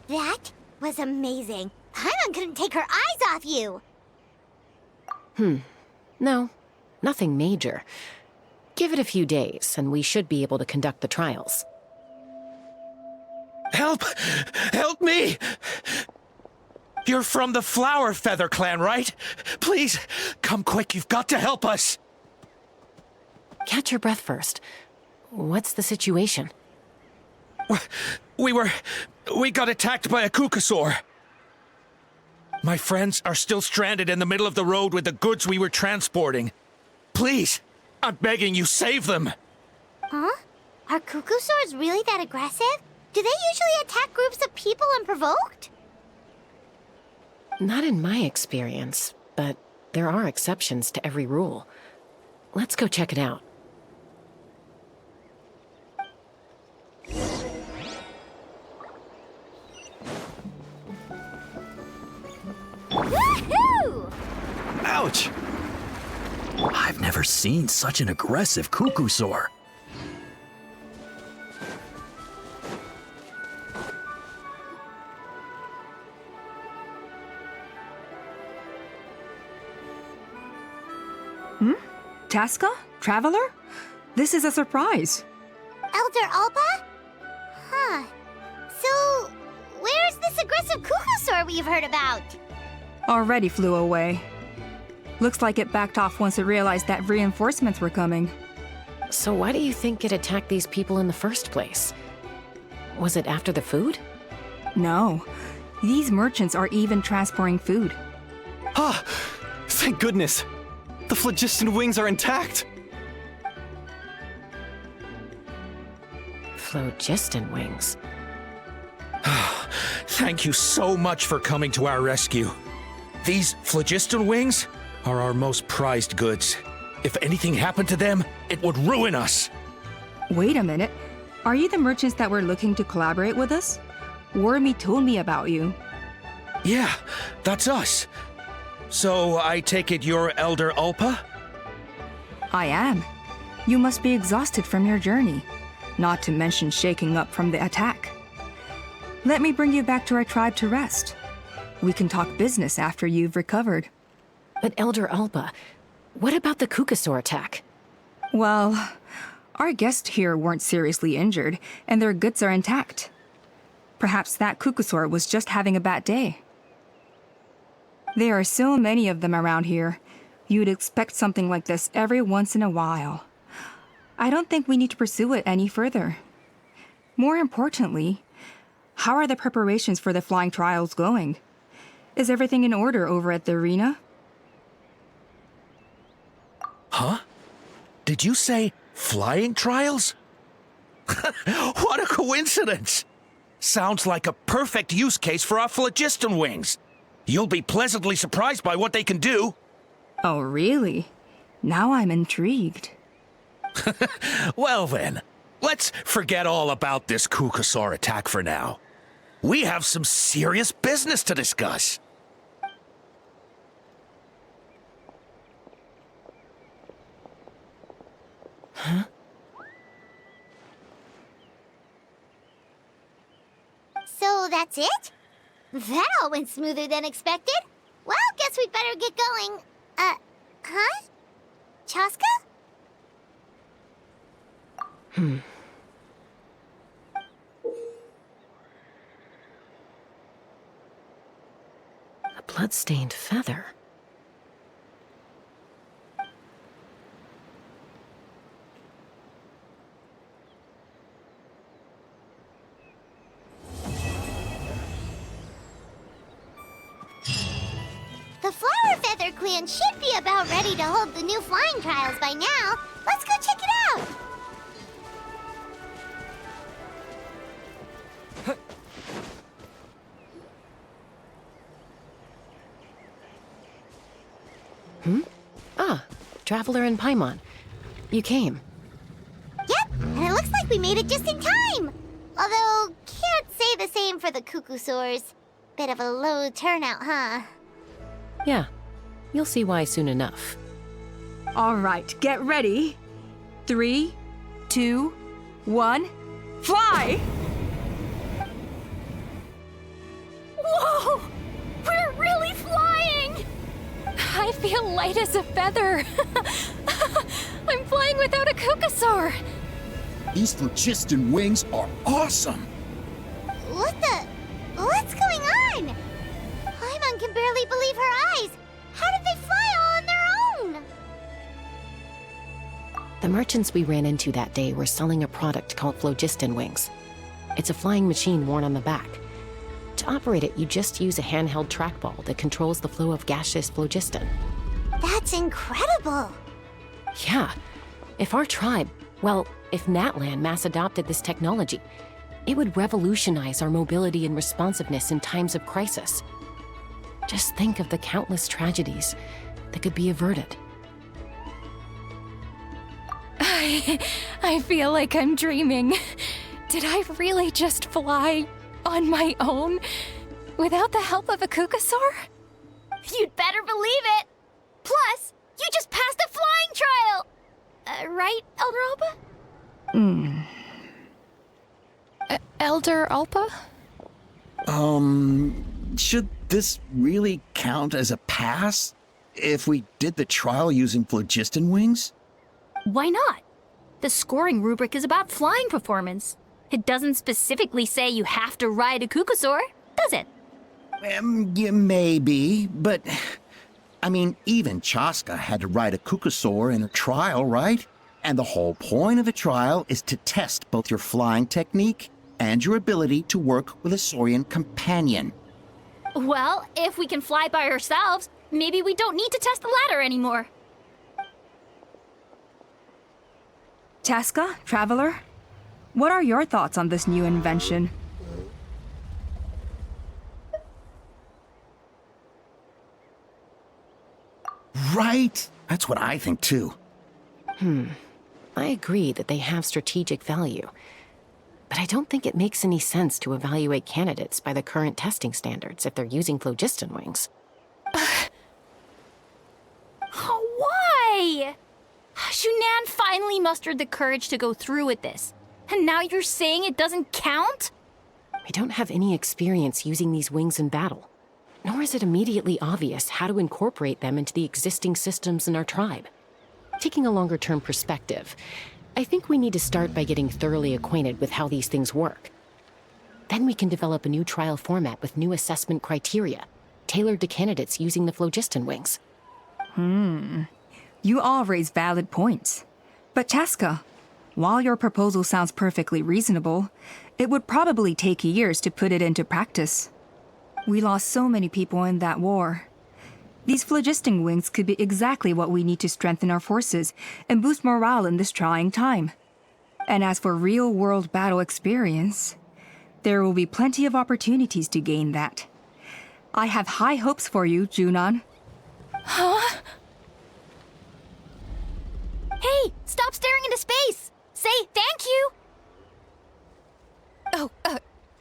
That was amazing. Paimon couldn't take her eyes off you. No, nothing major. Give it a few days, and we should be able to conduct the trials. Help! Help me! You're from the Flower Feather clan, right? Please, come quick, you've got to help us! Catch your breath first. What's the situation? We got attacked by a Kukasaur. My friends are still stranded in the middle of the road with the goods we were transporting. Please, I'm begging you, save them! Huh? Are Kukusaurs really that aggressive? Do they usually attack groups of people unprovoked? Not in my experience, but there are exceptions to every rule. Let's go check it out. Woohoo! Ouch! I've never seen such an aggressive Kukusaur. Chaska? Traveler? This is a surprise. Elder Alpa? Huh. So, where's this aggressive Kukusaur we've heard about? Already flew away. Looks like it backed off once it realized that reinforcements were coming. So why do you think it attacked these people in the first place? Was it after the food? No. These merchants are even transporting food. Ah! Thank goodness! The phlogiston wings are intact! Phlogiston wings. Thank you so much for coming to our rescue. These phlogiston wings are our most prized goods. If anything happened to them, it would ruin us. Wait a minute. Are you the merchants that were looking to collaborate with us? Wormy told me about you. Yeah, that's us. So I take it you're Elder Alpa? I am. You must be exhausted from your journey, not to mention shaking up from the attack. Let me bring you back to our tribe to rest. We can talk business after you've recovered. But Elder Alpa, what about the Kukusaur attack? Well, our guests here weren't seriously injured, and their goods are intact. Perhaps that Kukusaur was just having a bad day. There are so many of them around here. You'd expect something like this every once in a while. I don't think we need to pursue it any further. More importantly, how are the preparations for the flying trials going? Is everything in order over at the arena? Huh? Did you say flying trials? What a coincidence! Sounds like a perfect use case for our phlogiston wings. You'll be pleasantly surprised by what they can do. Oh, really? Now I'm intrigued. Well then, let's forget all about this Kukasaur attack for now. We have some serious business to discuss. Huh? So that's it? That all went smoother than expected. Well, guess we'd better get going. Huh? Chaska? A blood-stained feather. The Flower Feather Clan should be about ready to hold the new flying trials by now. Let's go check it out. Ah, Traveler and Paimon. You came. Yep, and it looks like we made it just in time. Although, can't say the same for the Kukusaurs. Bit of a low turnout, huh? Yeah, you'll see why soon enough. All right, get ready. 3, 2, 1, fly! Whoa! We're really flying! I feel light as a feather. I'm flying without a Kukasaur. These phlogiston wings are awesome! What's going on? Paimon can barely believe her eyes. How did they fly all on their own? The merchants we ran into that day were selling a product called phlogiston wings. It's a flying machine worn on the back. To operate it, you just use a handheld trackball that controls the flow of gaseous phlogiston. That's incredible. Yeah. If our tribe, well, if Natlan mass adopted this technology, it would revolutionize our mobility and responsiveness in times of crisis. Just think of the countless tragedies that could be averted. I feel like I'm dreaming. Did I really just fly on my own without the help of a Kukasaur? You'd better believe it! Plus, you just passed a flying trial! Right, Elder Alpa? Elder Alpa? Should this really count as a pass? If we did the trial using phlogiston wings? Why not? The scoring rubric is about flying performance. It doesn't specifically say you have to ride a Kukasaur, does it? Yeah, maybe, but... I mean, even Chaska had to ride a Kukasaur in her trial, right? And the whole point of the trial is to test both your flying technique and your ability to work with a Saurian companion. Well, if we can fly by ourselves, maybe we don't need to test the ladder anymore. Chaska, Traveler, what are your thoughts on this new invention? Right? That's what I think too. I agree that they have strategic value, but I don't think it makes any sense to evaluate candidates by the current testing standards if they're using phlogiston wings. Why? Shunan finally mustered the courage to go through with this, and now you're saying it doesn't count? We don't have any experience using these wings in battle, nor is it immediately obvious how to incorporate them into the existing systems in our tribe. Taking a longer-term perspective, I think we need to start by getting thoroughly acquainted with how these things work. Then we can develop a new trial format with new assessment criteria, tailored to candidates using the phlogiston wings. You all raise valid points. But Chaska, while your proposal sounds perfectly reasonable, It would probably take years to put it into practice. We lost so many people in that war. These phlogiston wings could be exactly what we need to strengthen our forces and boost morale in this trying time. And as for real-world battle experience, there will be plenty of opportunities to gain that. I have high hopes for you, Junon. Huh? Hey, stop staring into space! Say thank you! Oh,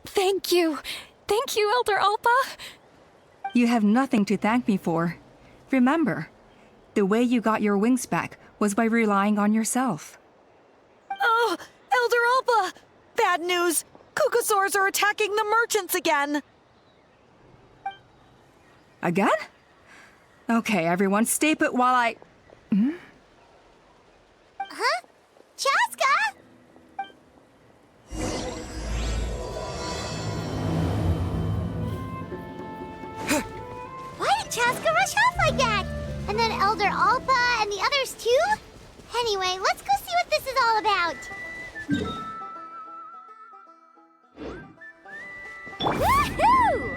thank you. Thank you, Elder Alpa. You have nothing to thank me for. Remember, the way you got your wings back was by relying on yourself. Oh, Elder Alpa! Bad news! Cucosaurs are attacking the merchants again! Again? Okay, everyone, stay put while I... Huh? Chaska? Why did Chaska rush off like that? And then Elder Alpa and the others too? Anyway, let's go see what this is all about. Woohoo!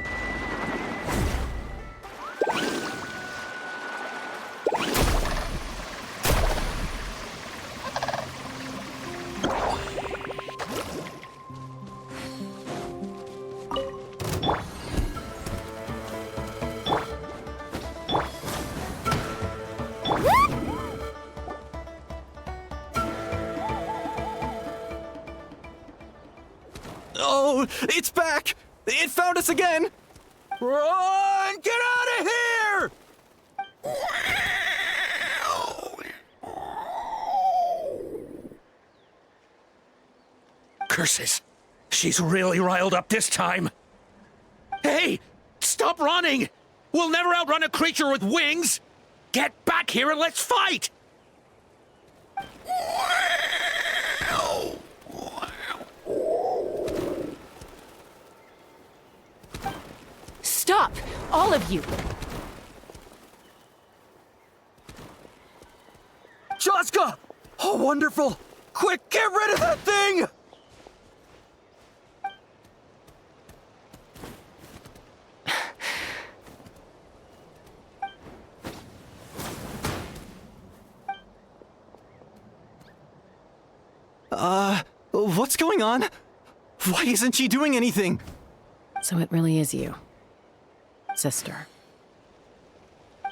Oh, it's back! It found us again! Run! Get out of here! Curses! She's really riled up this time. Hey! Stop running! We'll never outrun a creature with wings! Get back here and let's fight! Stop! All of you! Chaska! Oh, wonderful! Quick, get rid of that thing! What's going on? Why isn't she doing anything? So it really is you, sister.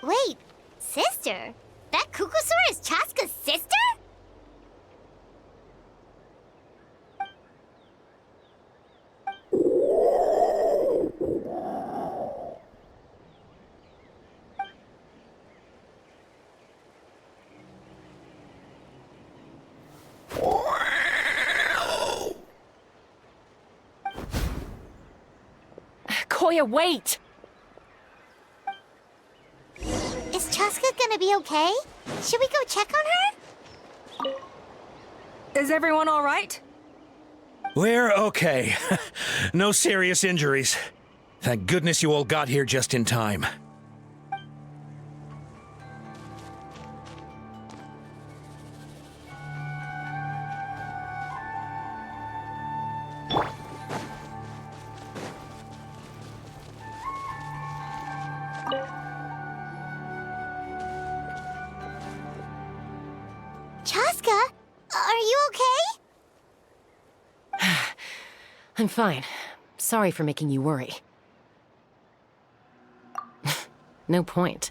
Wait, sister? That Cucosaur is Chaska's sister? Koya, wait! Is Chaska gonna be okay? Should we go check on her? Is everyone all right? We're okay. No serious injuries. Thank goodness you all got here just in time. Chaska, are you okay? I'm fine. Sorry for making you worry. No point.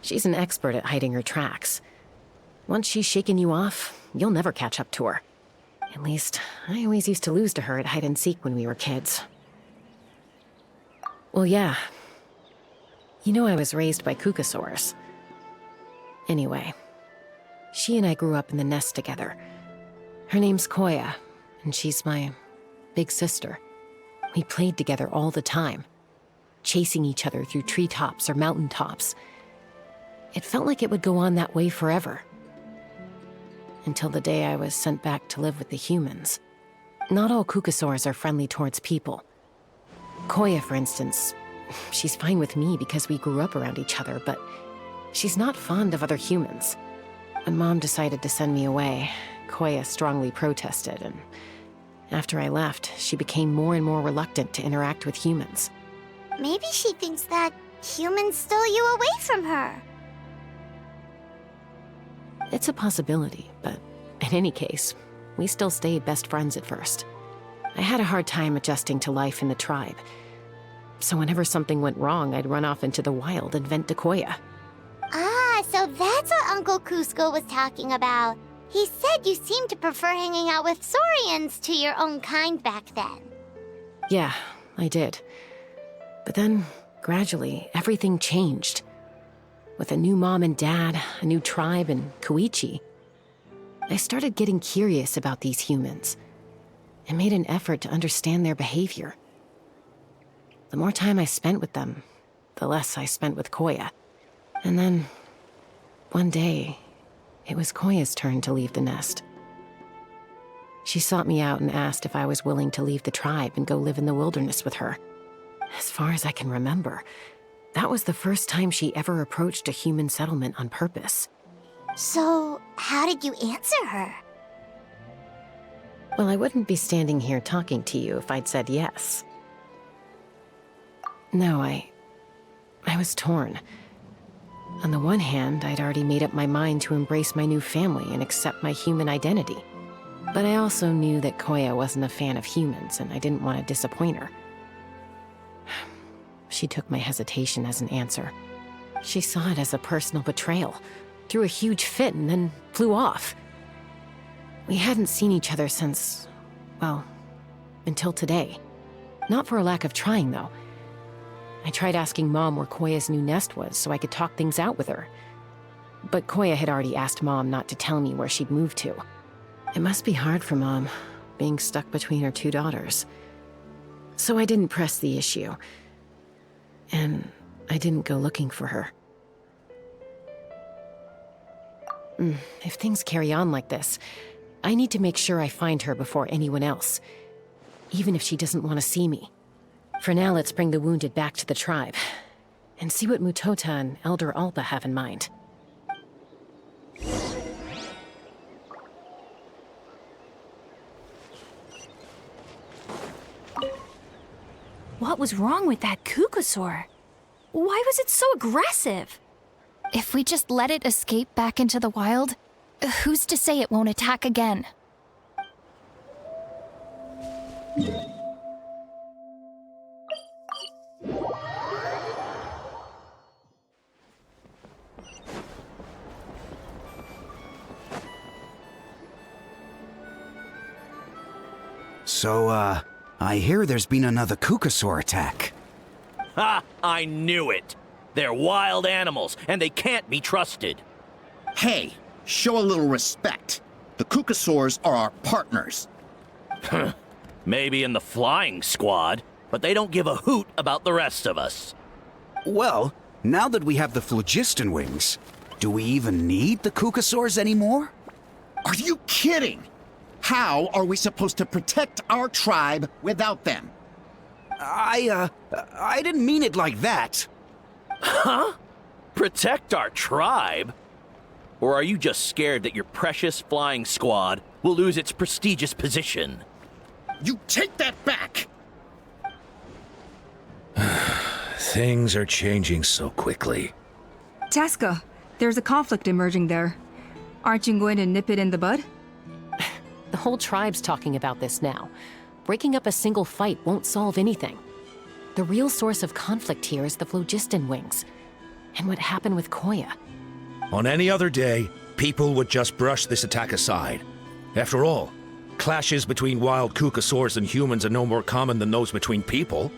She's an expert at hiding her tracks. Once she's shaken you off, you'll never catch up to her. At least, I always used to lose to her at hide-and-seek when we were kids. Well, yeah. You know I was raised by Cucosaurs. Anyway, she and I grew up in the nest together. Her name's Koya, and she's my big sister. We played together all the time, chasing each other through treetops or mountaintops. It felt like it would go on that way forever. Until the day I was sent back to live with the humans. Not all Cucosaurs are friendly towards people. Koya, for instance, she's fine with me because we grew up around each other, but she's not fond of other humans. When Mom decided to send me away, Koya strongly protested, and After I left, she became more and more reluctant to interact with humans. Maybe she thinks that humans stole you away from her. It's a possibility, but in any case, we still stayed best friends at first. I had a hard time adjusting to life in the tribe, so whenever something went wrong, I'd run off into the wild and vent to Koya. Ah, so that's what Uncle Cusco was talking about. He said you seemed to prefer hanging out with Saurians to your own kind back then. Yeah, I did. But then, gradually, everything changed. With a new mom and dad, a new tribe, and Koichi, I started getting curious about these humans and made an effort to understand their behavior. The more time I spent with them, the less I spent with Koya. And then, one day, it was Koya's turn to leave the nest. She sought me out and asked if I was willing to leave the tribe and go live in the wilderness with her. As far as I can remember, that was the first time she ever approached a human settlement on purpose. So, how did you answer her? Well, I wouldn't be standing here talking to you if I'd said yes. No, I was torn. On the one hand, I'd already made up my mind to embrace my new family and accept my human identity. But I also knew that Koya wasn't a fan of humans, and I didn't want to disappoint her. She took my hesitation as an answer. She saw it as a personal betrayal, threw a huge fit, and then flew off. We hadn't seen each other since, well, until today. Not for a lack of trying, though. I tried asking Mom where Koya's new nest was so I could talk things out with her. But Koya had already asked Mom not to tell me where she'd moved to. It must be hard for Mom, being stuck between her two daughters. So I didn't press the issue. And I didn't go looking for her. If things carry on like this, I need to make sure I find her before anyone else, even if she doesn't want to see me. For now, let's bring the wounded back to the tribe, and see what Mutota and Elder Alpa have in mind. What was wrong with that Kukusaur? Why was it so aggressive? If we just let it escape back into the wild, who's to say it won't attack again? So, I hear there's been another Kukusaur attack. Ha! I knew it! They're wild animals, and they can't be trusted. Hey, show a little respect. The Kukusaurs are our partners. Maybe in the flying squad, but they don't give a hoot about the rest of us. Well, now that we have the phlogiston wings, do we even need the Kukusaurs anymore? Are you kidding? How are we supposed to protect our tribe without them? I didn't mean it like that. Huh? Protect our tribe? Or are you just scared that your precious flying squad will lose its prestigious position? You take that back! Things are changing so quickly. Chaska, there's a conflict emerging there. Aren't you going to nip it in the bud? The whole tribe's talking about this now. Breaking up a single fight won't solve anything. The real source of conflict here is the phlogiston wings, and what happened with Koya. On any other day, people would just brush this attack aside. After all, clashes between wild Kukusaurs and humans are no more common than those between people.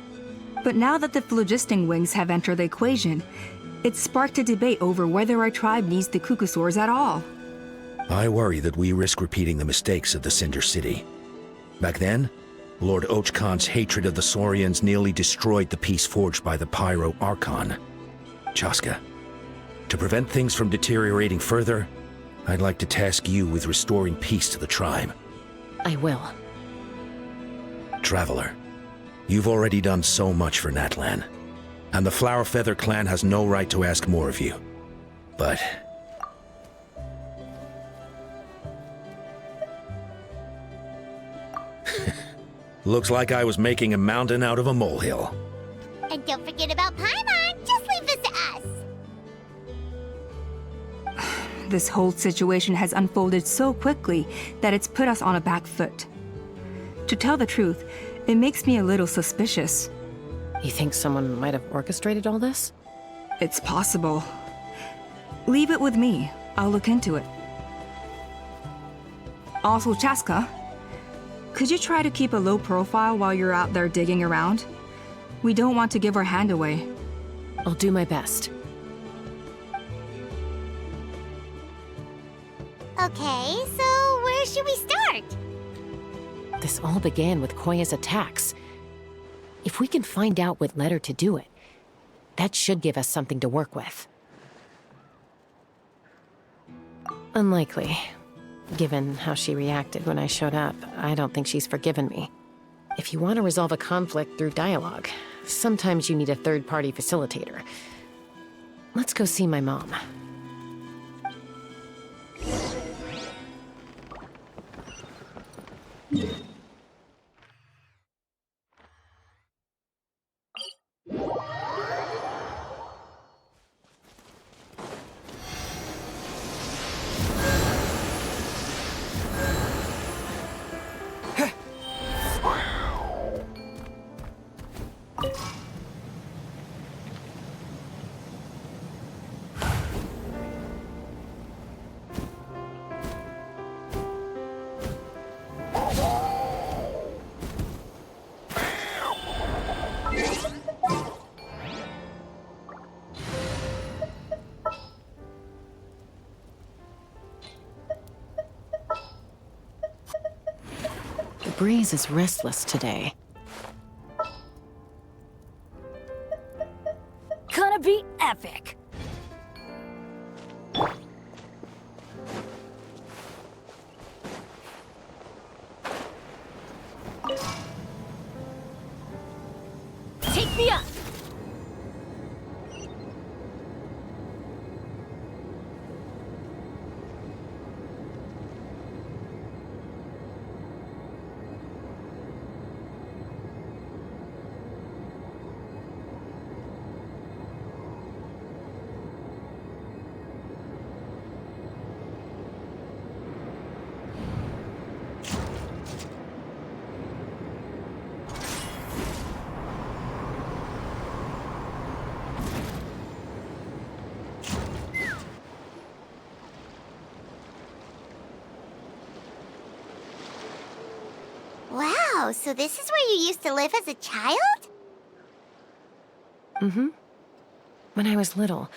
But now that the phlogiston wings have entered the equation, it's sparked a debate over whether our tribe needs the Kukusaurs at all. I worry that we risk repeating the mistakes of the Cinder City. Back then, Lord Ochkon's hatred of the Saurians nearly destroyed the peace forged by the Pyro Archon. Chaska, to prevent things from deteriorating further, I'd like to task you with restoring peace to the tribe. I will. Traveler, you've already done so much for Natlan, and the Flower Feather clan has no right to ask more of you. But Looks like I was making a mountain out of a molehill. And don't forget about Paimon. Just leave this to us. This whole situation has unfolded so quickly that it's put us on a back foot. To tell the truth, it makes me a little suspicious. You think someone might have orchestrated all this? It's possible. Leave it with me. I'll look into it. Also, Chaska, could you try to keep a low profile while you're out there digging around? We don't want to give our hand away. I'll do my best. Okay, so where should we start? This all began with Koya's attacks. If we can find out what led her to do it, that should give us something to work with. Unlikely. Given how she reacted when I showed up, I don't think she's forgiven me. If you want to resolve a conflict through dialogue, sometimes you need a third-party facilitator. Let's go see my mom. The breeze is restless today. Gonna be epic. Take me up. Wow, so this is where you used to live as a child? Mm-hmm. When I was little,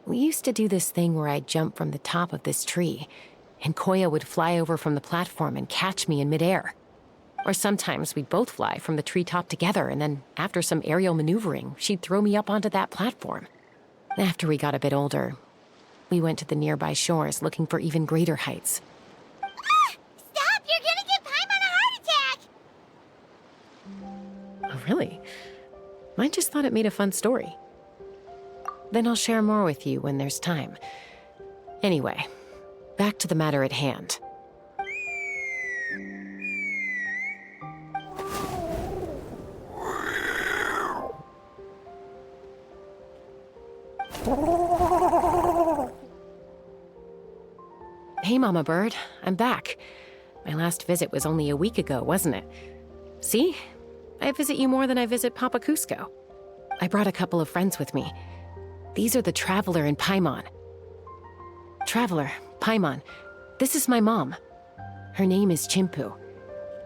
we used to do this thing where I'd jump from the top of this tree, and Koya would fly over from the platform and catch me in midair. Or sometimes we'd both fly from the treetop together, and then after some aerial maneuvering, she'd throw me up onto that platform. After we got a bit older, we went to the nearby shores looking for even greater heights. Stop! You're gonna give Paimon a heart attack! Oh, really? I just thought it made a fun story. Then I'll share more with you when there's time. Anyway, back to the matter at hand. Hey, Mama Bird. I'm back. My last visit was only a week ago, wasn't it? See? I visit you more than I visit Papa Cusco. I brought a couple of friends with me. These are the Traveler and Paimon. Traveler, Paimon, this is my mom. Her name is Chimpu.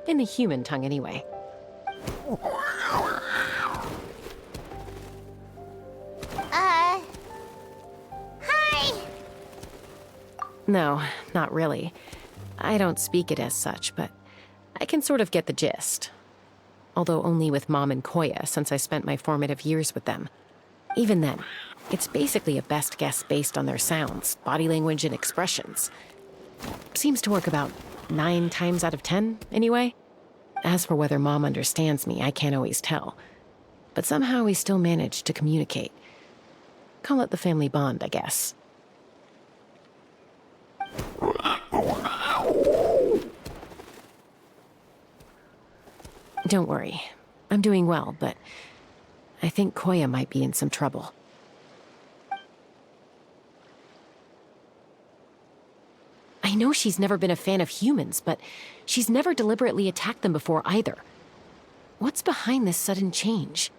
In the human tongue, anyway. Hi! No, not really. I don't speak it as such, but I can sort of get the gist. Although only with Mom and Koya, since I spent my formative years with them. Even then, it's basically a best guess based on their sounds, body language, and expressions. Seems to work about 9 times out of 10, anyway. As for whether Mom understands me, I can't always tell. But somehow we still manage to communicate. Call it the family bond, I guess. Don't worry. I'm doing well, but I think Koya might be in some trouble. I know she's never been a fan of humans, but she's never deliberately attacked them before either. What's behind this sudden change?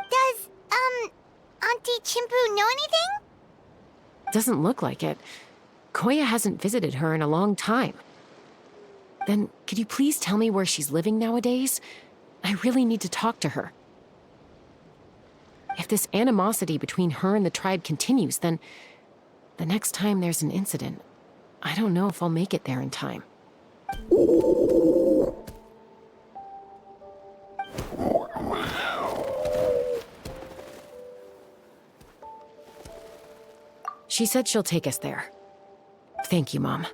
Does, Auntie Chimpu know anything? Doesn't look like it. Koya hasn't visited her in a long time. Then, could you please tell me where she's living nowadays? I really need to talk to her. If this animosity between her and the tribe continues, then the next time there's an incident, I don't know if I'll make it there in time. She said she'll take us there. Thank you, Mom.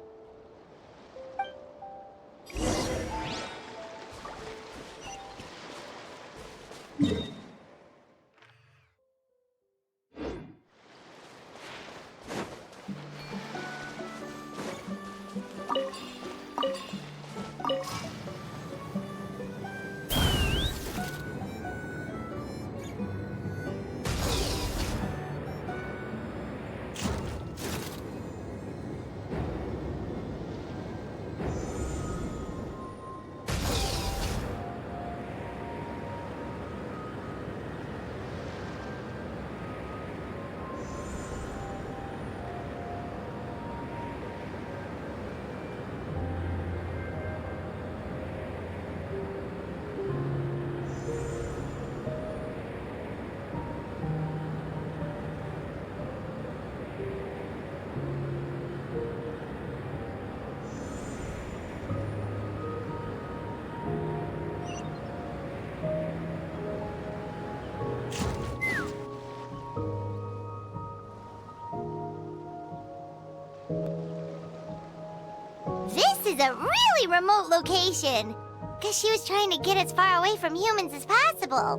This is a really remote location. Guess she was trying to get as far away from humans as possible.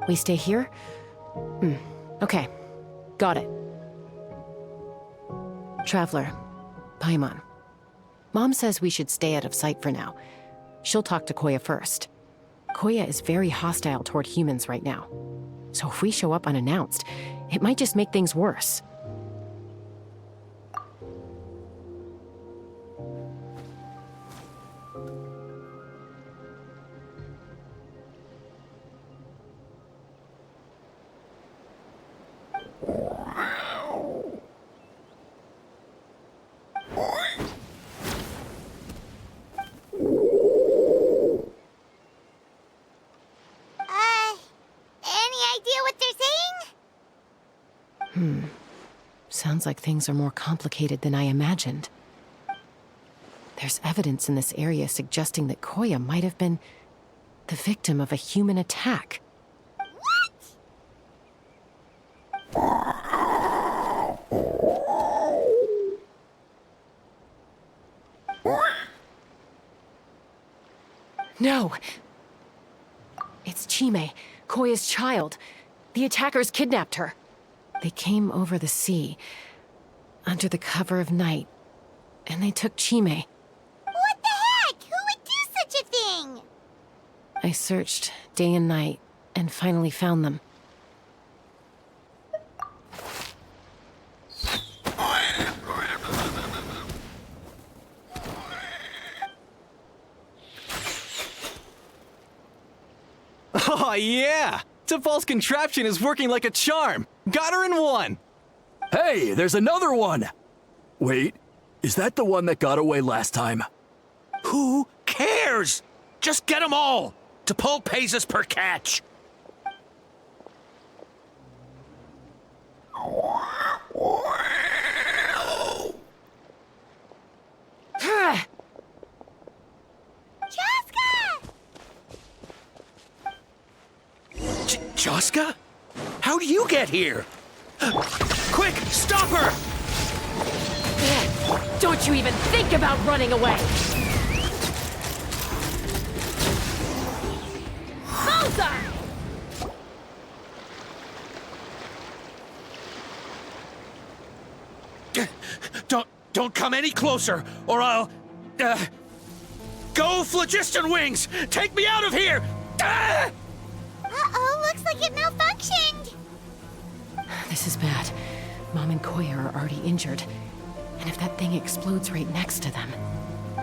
We stay here? Okay. Got it. Traveler, Paimon. Mom says we should stay out of sight for now. She'll talk to Koya first. Koya is very hostile toward humans right now. So if we show up unannounced, it might just make things worse. Sounds like things are more complicated than I imagined. There's evidence in this area suggesting that Koya might have been the victim of a human attack. No! It's Chime, Koya's child. The attackers kidnapped her. They came over the sea, under the cover of night, and they took Chime. What the heck? Who would do such a thing? I searched day and night, and finally found them. Oh, yeah! T'Pol's contraption is working like a charm! Got her in one! Hey, there's another one! Wait, is that the one that got away last time? Who cares? Just get them all! T'Pol pays us per catch! Chaska? How do you get here? Quick, stop her! Don't you even think about running away! Bullseye! Don't come any closer, or I'll... Go, Phlogiston Wings! Take me out of here! Ah! Uh-oh, looks like it malfunctioned. This is bad. Mom and Koya are already injured. And if that thing explodes right next to them...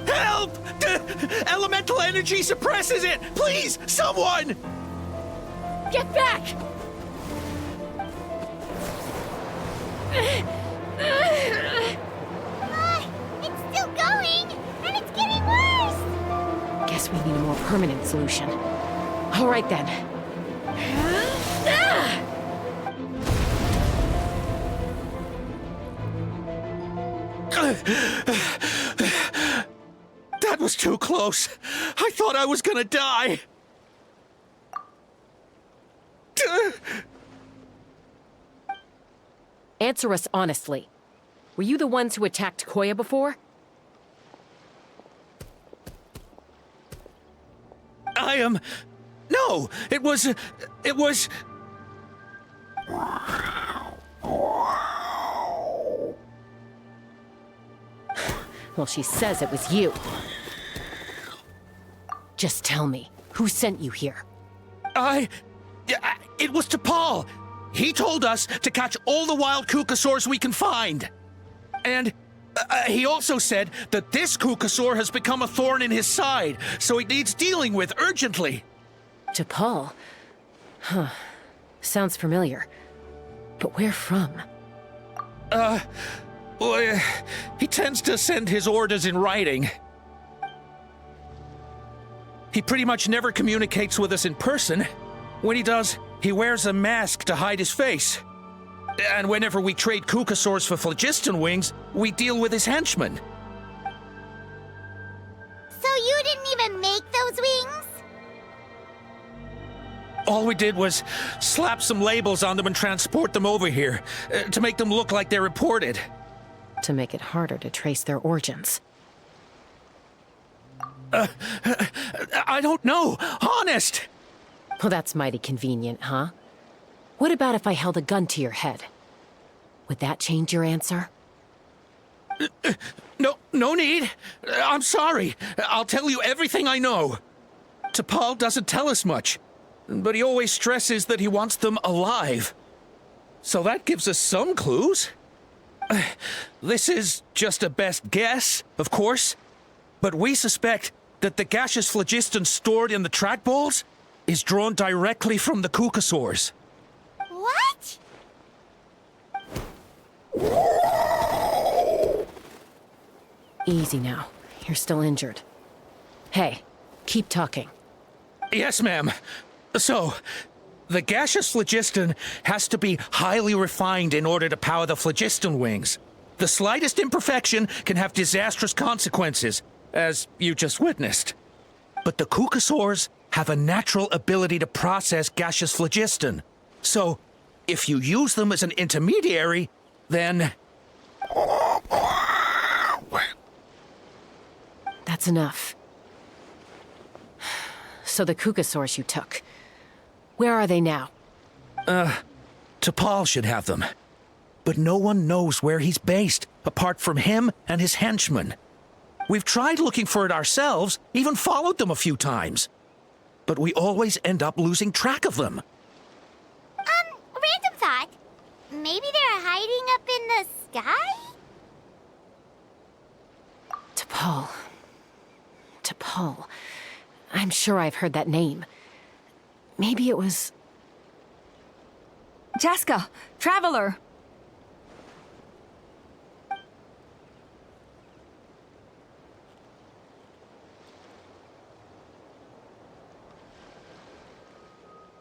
Help! Elemental energy suppresses it! Please, someone! Get back! It's still going, and it's getting worse. Guess we need a more permanent solution. All right then. That was too close. I thought I was gonna die. Answer us honestly. Were you the ones who attacked Koya before? I am... No! It was... Well, she says it was you. Just tell me, who sent you here? It was T'Pol. He told us to catch all the wild Kukasaurs we can find. And he also said that this Kukasaur has become a thorn in his side, so he needs dealing with urgently. T'Pol? Huh. Sounds familiar. But where from? Well, he tends to send his orders in writing. He pretty much never communicates with us in person. When he does, he wears a mask to hide his face. And whenever we trade Kukasaurs for Phlogiston Wings, we deal with his henchmen. So you didn't even make those wings? All we did was slap some labels on them and transport them over here, to make them look like they're imported. To make it harder to trace their origins. I don't know, honest! Well, that's mighty convenient, huh? What about if I held a gun to your head? Would that change your answer? No need. I'm sorry. I'll tell you everything I know. T'Pol doesn't tell us much, but he always stresses that he wants them alive. So that gives us some clues. This is just a best guess, of course, but we suspect that the gaseous phlogiston stored in the track balls is drawn directly from the Kukasaurs. What? Easy now. You're still injured. Hey, keep talking. Yes, ma'am. So, the gaseous phlogiston has to be highly refined in order to power the phlogiston wings. The slightest imperfection can have disastrous consequences, as you just witnessed. But the Kukasaurs have a natural ability to process gaseous phlogiston. So, if you use them as an intermediary, then... That's enough. So the Kukasaurs you took, where are they now? T'Pol should have them. But no one knows where he's based, apart from him and his henchmen. We've tried looking for it ourselves, even followed them a few times. But we always end up losing track of them. Random thought. Maybe they're hiding up in the sky? T'Pol. I'm sure I've heard that name. Maybe it was... Jaska! Traveler!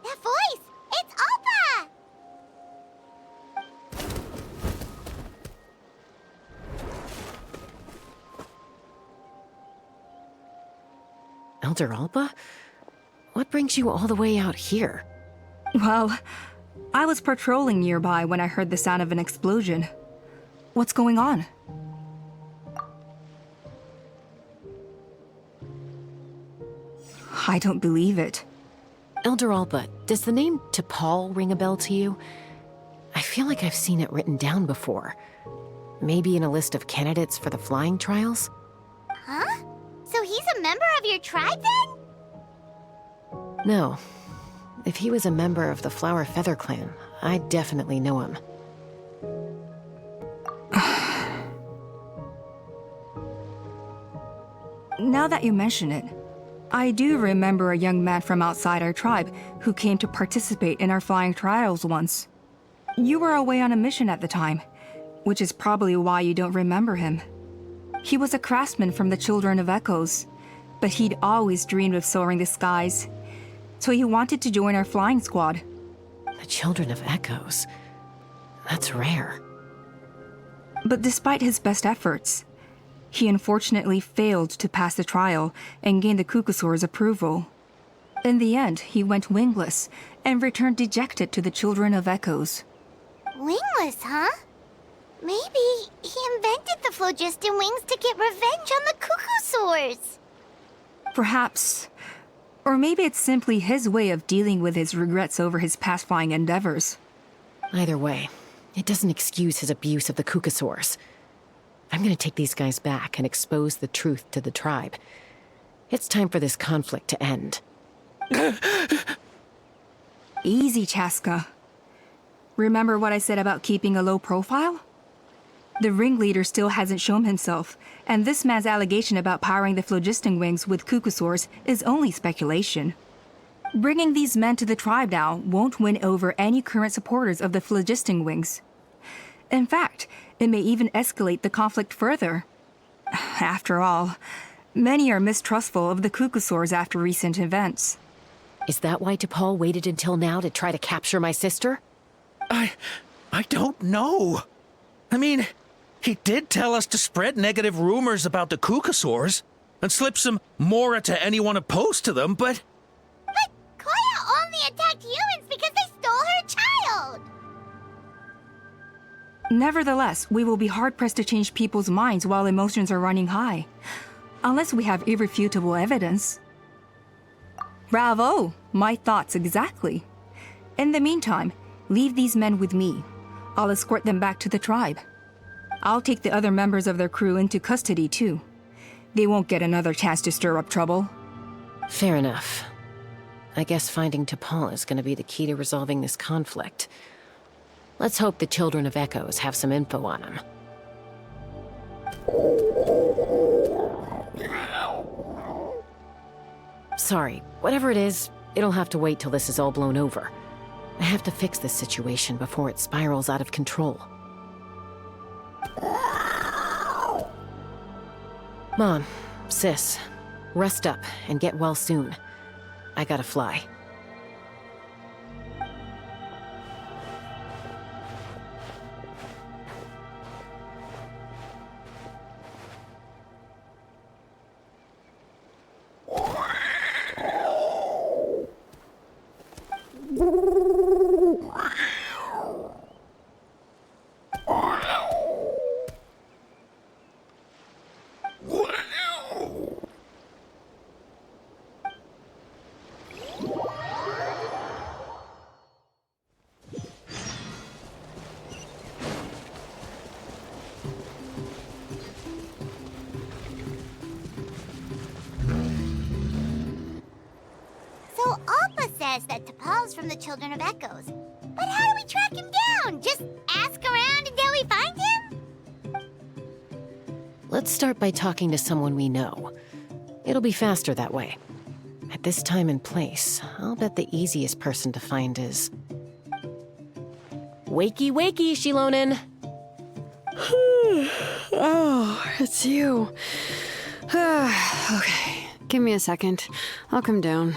That voice! It's Oppa! Elder Alba? What brings you all the way out here? Well, I was patrolling nearby when I heard the sound of an explosion. What's going on? I don't believe it. Elder Alba, does the name T'Pol ring a bell to you? I feel like I've seen it written down before. Maybe in a list of candidates for the flying trials? Huh? So he's a member of your tribe then? No. If he was a member of the Flower Feather Clan, I'd definitely know him. Now that you mention it, I do remember a young man from outside our tribe who came to participate in our flying trials once. You were away on a mission at the time, which is probably why you don't remember him. He was a craftsman from the Children of Echoes, but he'd always dreamed of soaring the skies, so he wanted to join our flying squad. The Children of Echoes? That's rare. But despite his best efforts, he unfortunately failed to pass the trial and gain the Kukusaur's approval. In the end, he went wingless and returned dejected to the Children of Echoes. Wingless, huh? Maybe he invented the phlogiston wings to get revenge on the Kukusaurs. Perhaps. Or maybe it's simply his way of dealing with his regrets over his past flying endeavors. Either way, it doesn't excuse his abuse of the Kukusaurs. I'm gonna take these guys back and expose the truth to the tribe. It's time for this conflict to end. Easy, Chaska. Remember what I said about keeping a low profile? The ringleader still hasn't shown himself, and this man's allegation about powering the phlogiston wings with Kukusaurs is only speculation. Bringing these men to the tribe now won't win over any current supporters of the phlogiston wings. In fact, it may even escalate the conflict further. After all, many are mistrustful of the Kukusaurs after recent events. Is that why T'Pol waited until now to try to capture my sister? I don't know. I mean, he did tell us to spread negative rumors about the Kukusaurs and slip some mora to anyone opposed to them, but... But Koya only attacked humans because they stole her child! Nevertheless, we will be hard-pressed to change people's minds while emotions are running high. Unless we have irrefutable evidence. Bravo! My thoughts exactly. In the meantime, leave these men with me. I'll escort them back to the tribe. I'll take the other members of their crew into custody too. They won't get another chance to stir up trouble. Fair enough. I guess finding T'Pol is gonna be the key to resolving this conflict. Let's hope the Children of Echoes have some info on him. Sorry, whatever it is, it'll have to wait till this is all blown over. I have to fix this situation before it spirals out of control. Mom, Sis, rest up and get well soon. I gotta fly. So Alpa says that T'Pol's from the Children of Echoes. But how do we track him down? Just ask around until we find him? Let's start by talking to someone we know. It'll be faster that way. At this time and place, I'll bet the easiest person to find is... Wakey, wakey, Shilonen! Oh, it's you. Okay, give me a second. I'll come down.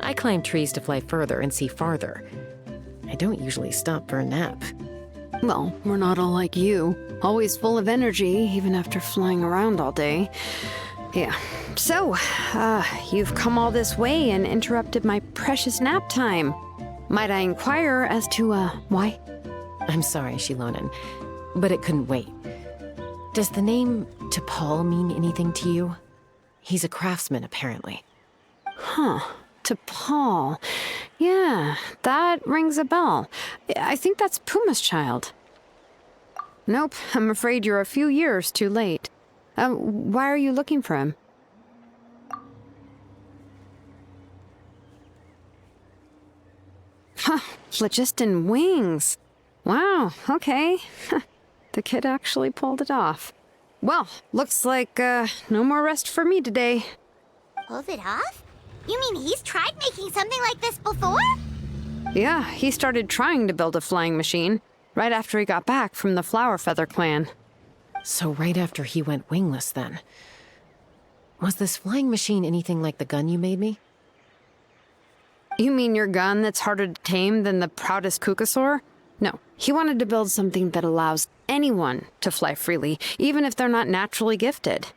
I climb trees to fly further and see farther. I don't usually stop for a nap. Well, we're not all like you. Always full of energy, even after flying around all day. Yeah. So, you've come all this way and interrupted my precious nap time. Might I inquire as to, why? I'm sorry, Shilonen, but it couldn't wait. Does the name T'Pol mean anything to you? He's a craftsman, apparently. Huh. T'Pol. Yeah, that rings a bell. I think that's Puma's child. Nope, I'm afraid you're a few years too late. Why are you looking for him? Huh, phlogiston wings. Wow, okay. The kid actually pulled it off. Well, looks like, no more rest for me today. Pulled it off? You mean he's tried making something like this before? Yeah, he started trying to build a flying machine right after he got back from the Flower Feather clan. So right after he went wingless, then. Was this flying machine anything like the gun you made me? You mean your gun that's harder to tame than the proudest Kukasaur? No, he wanted to build something that allows anyone to fly freely, even if they're not naturally gifted.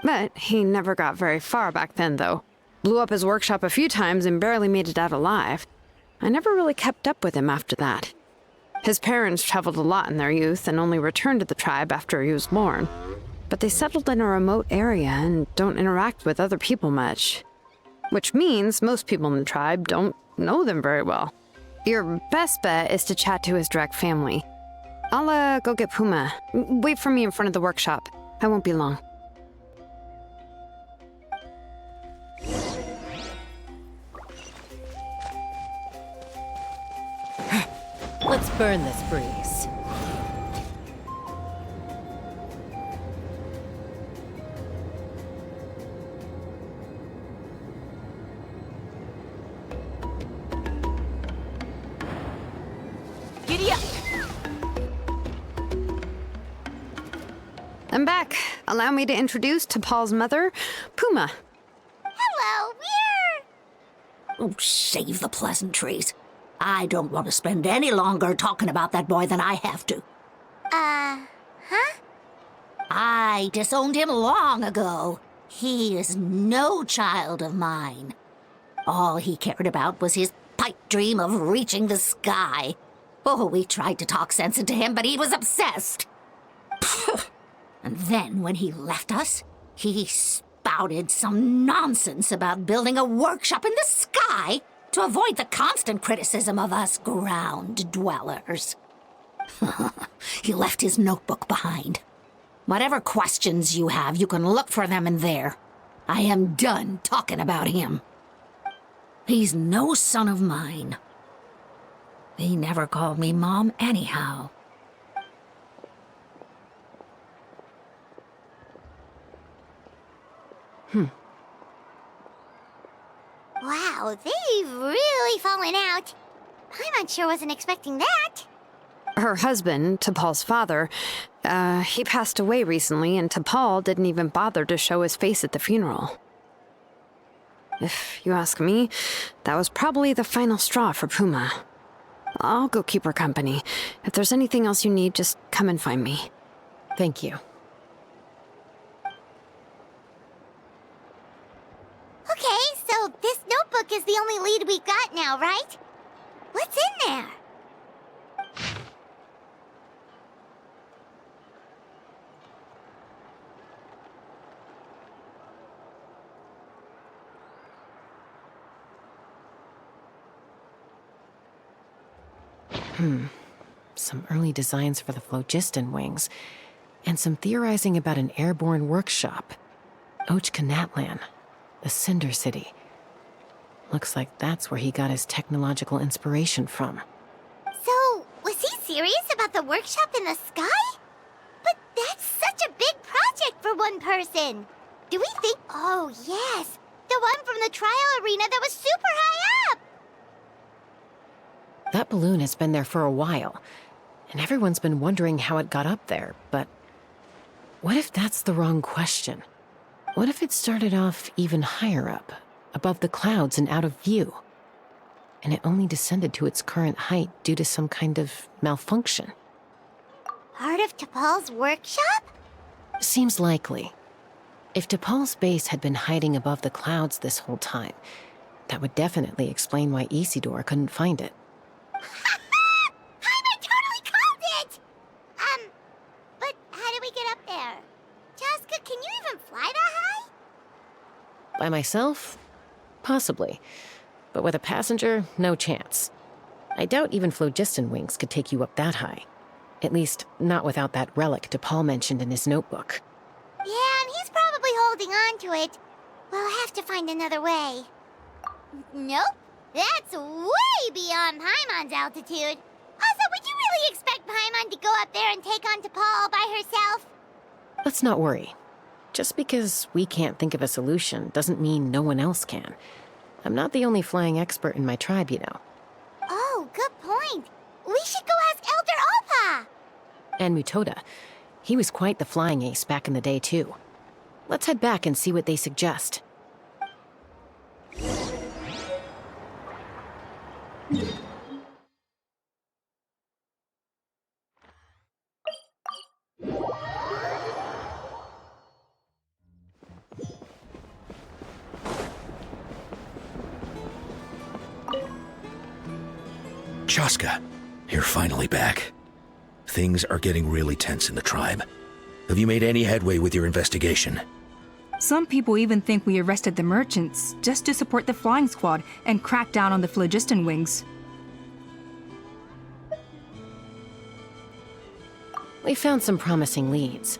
But he never got very far back then, though. Blew up his workshop a few times and barely made it out alive. I never really kept up with him after that. His parents traveled a lot in their youth and only returned to the tribe after he was born. But they settled in a remote area and don't interact with other people much. Which means most people in the tribe don't know them very well. Your best bet is to chat to his direct family. I'll, go get Puma. Wait for me in front of the workshop. I won't be long. Let's burn this breeze. Giddy up! I'm back. Allow me to introduce T'Pol's mother, Puma. Hello, we're... Oh, save the pleasantries. I don't want to spend any longer talking about that boy than I have to. Huh? I disowned him long ago. He is no child of mine. All he cared about was his pipe dream of reaching the sky. Oh, we tried to talk sense into him, but he was obsessed. And then when he left us, he spouted some nonsense about building a workshop in the sky to avoid the constant criticism of us ground dwellers. He left his notebook behind. Whatever questions you have, you can look for them in there. I am done talking about him. He's no son of mine. He never called me Mom anyhow. Wow, they've really fallen out. I'm sure wasn't expecting that. Her husband, T'Pol's father, he passed away recently, and T'Pol didn't even bother to show his face at the funeral. If you ask me, that was probably the final straw for Puma. I'll go keep her company. If there's anything else you need, just come and find me. Thank you. Okay, so this notebook is the only lead we got now, right? What's in there? Some early designs for the phlogiston wings, and some theorizing about an airborne workshop. Ochkanatlan, the Cinder City. Looks like that's where he got his technological inspiration from. So, was he serious about the workshop in the sky? But that's such a big project for one person. Do we think... Oh, yes. The one from the trial arena that was super high up. That balloon has been there for a while, and everyone's been wondering how it got up there, but what if that's the wrong question? What if it started off even higher up, above the clouds and out of view, and it only descended to its current height due to some kind of malfunction? Part of T'Pol's workshop? Seems likely. If T'Pol's base had been hiding above the clouds this whole time, that would definitely explain why Isidore couldn't find it. I totally called it! But how do we get up there? Chaska, can you even fly that high? By myself? Possibly. But with a passenger, no chance. I doubt even phlogiston wings could take you up that high. At least, not without that relic DePaul mentioned in his notebook. Yeah, and he's probably holding on to it. We'll have to find another way. Nope. That's way beyond Paimon's altitude. Also, would you really expect Paimon to go up there and take on DePaul all by herself? Let's not worry. Just because we can't think of a solution doesn't mean no one else can. I'm not the only flying expert in my tribe, you know. Oh, good point. We should go ask Elder Alpa. And Mutoda. He was quite the flying ace back in the day, too. Let's head back and see what they suggest. Chaska, you're finally back. Things are getting really tense in the tribe. Have you made any headway with your investigation? Some people even think we arrested the merchants just to support the flying squad and crack down on the phlogiston wings. We found some promising leads,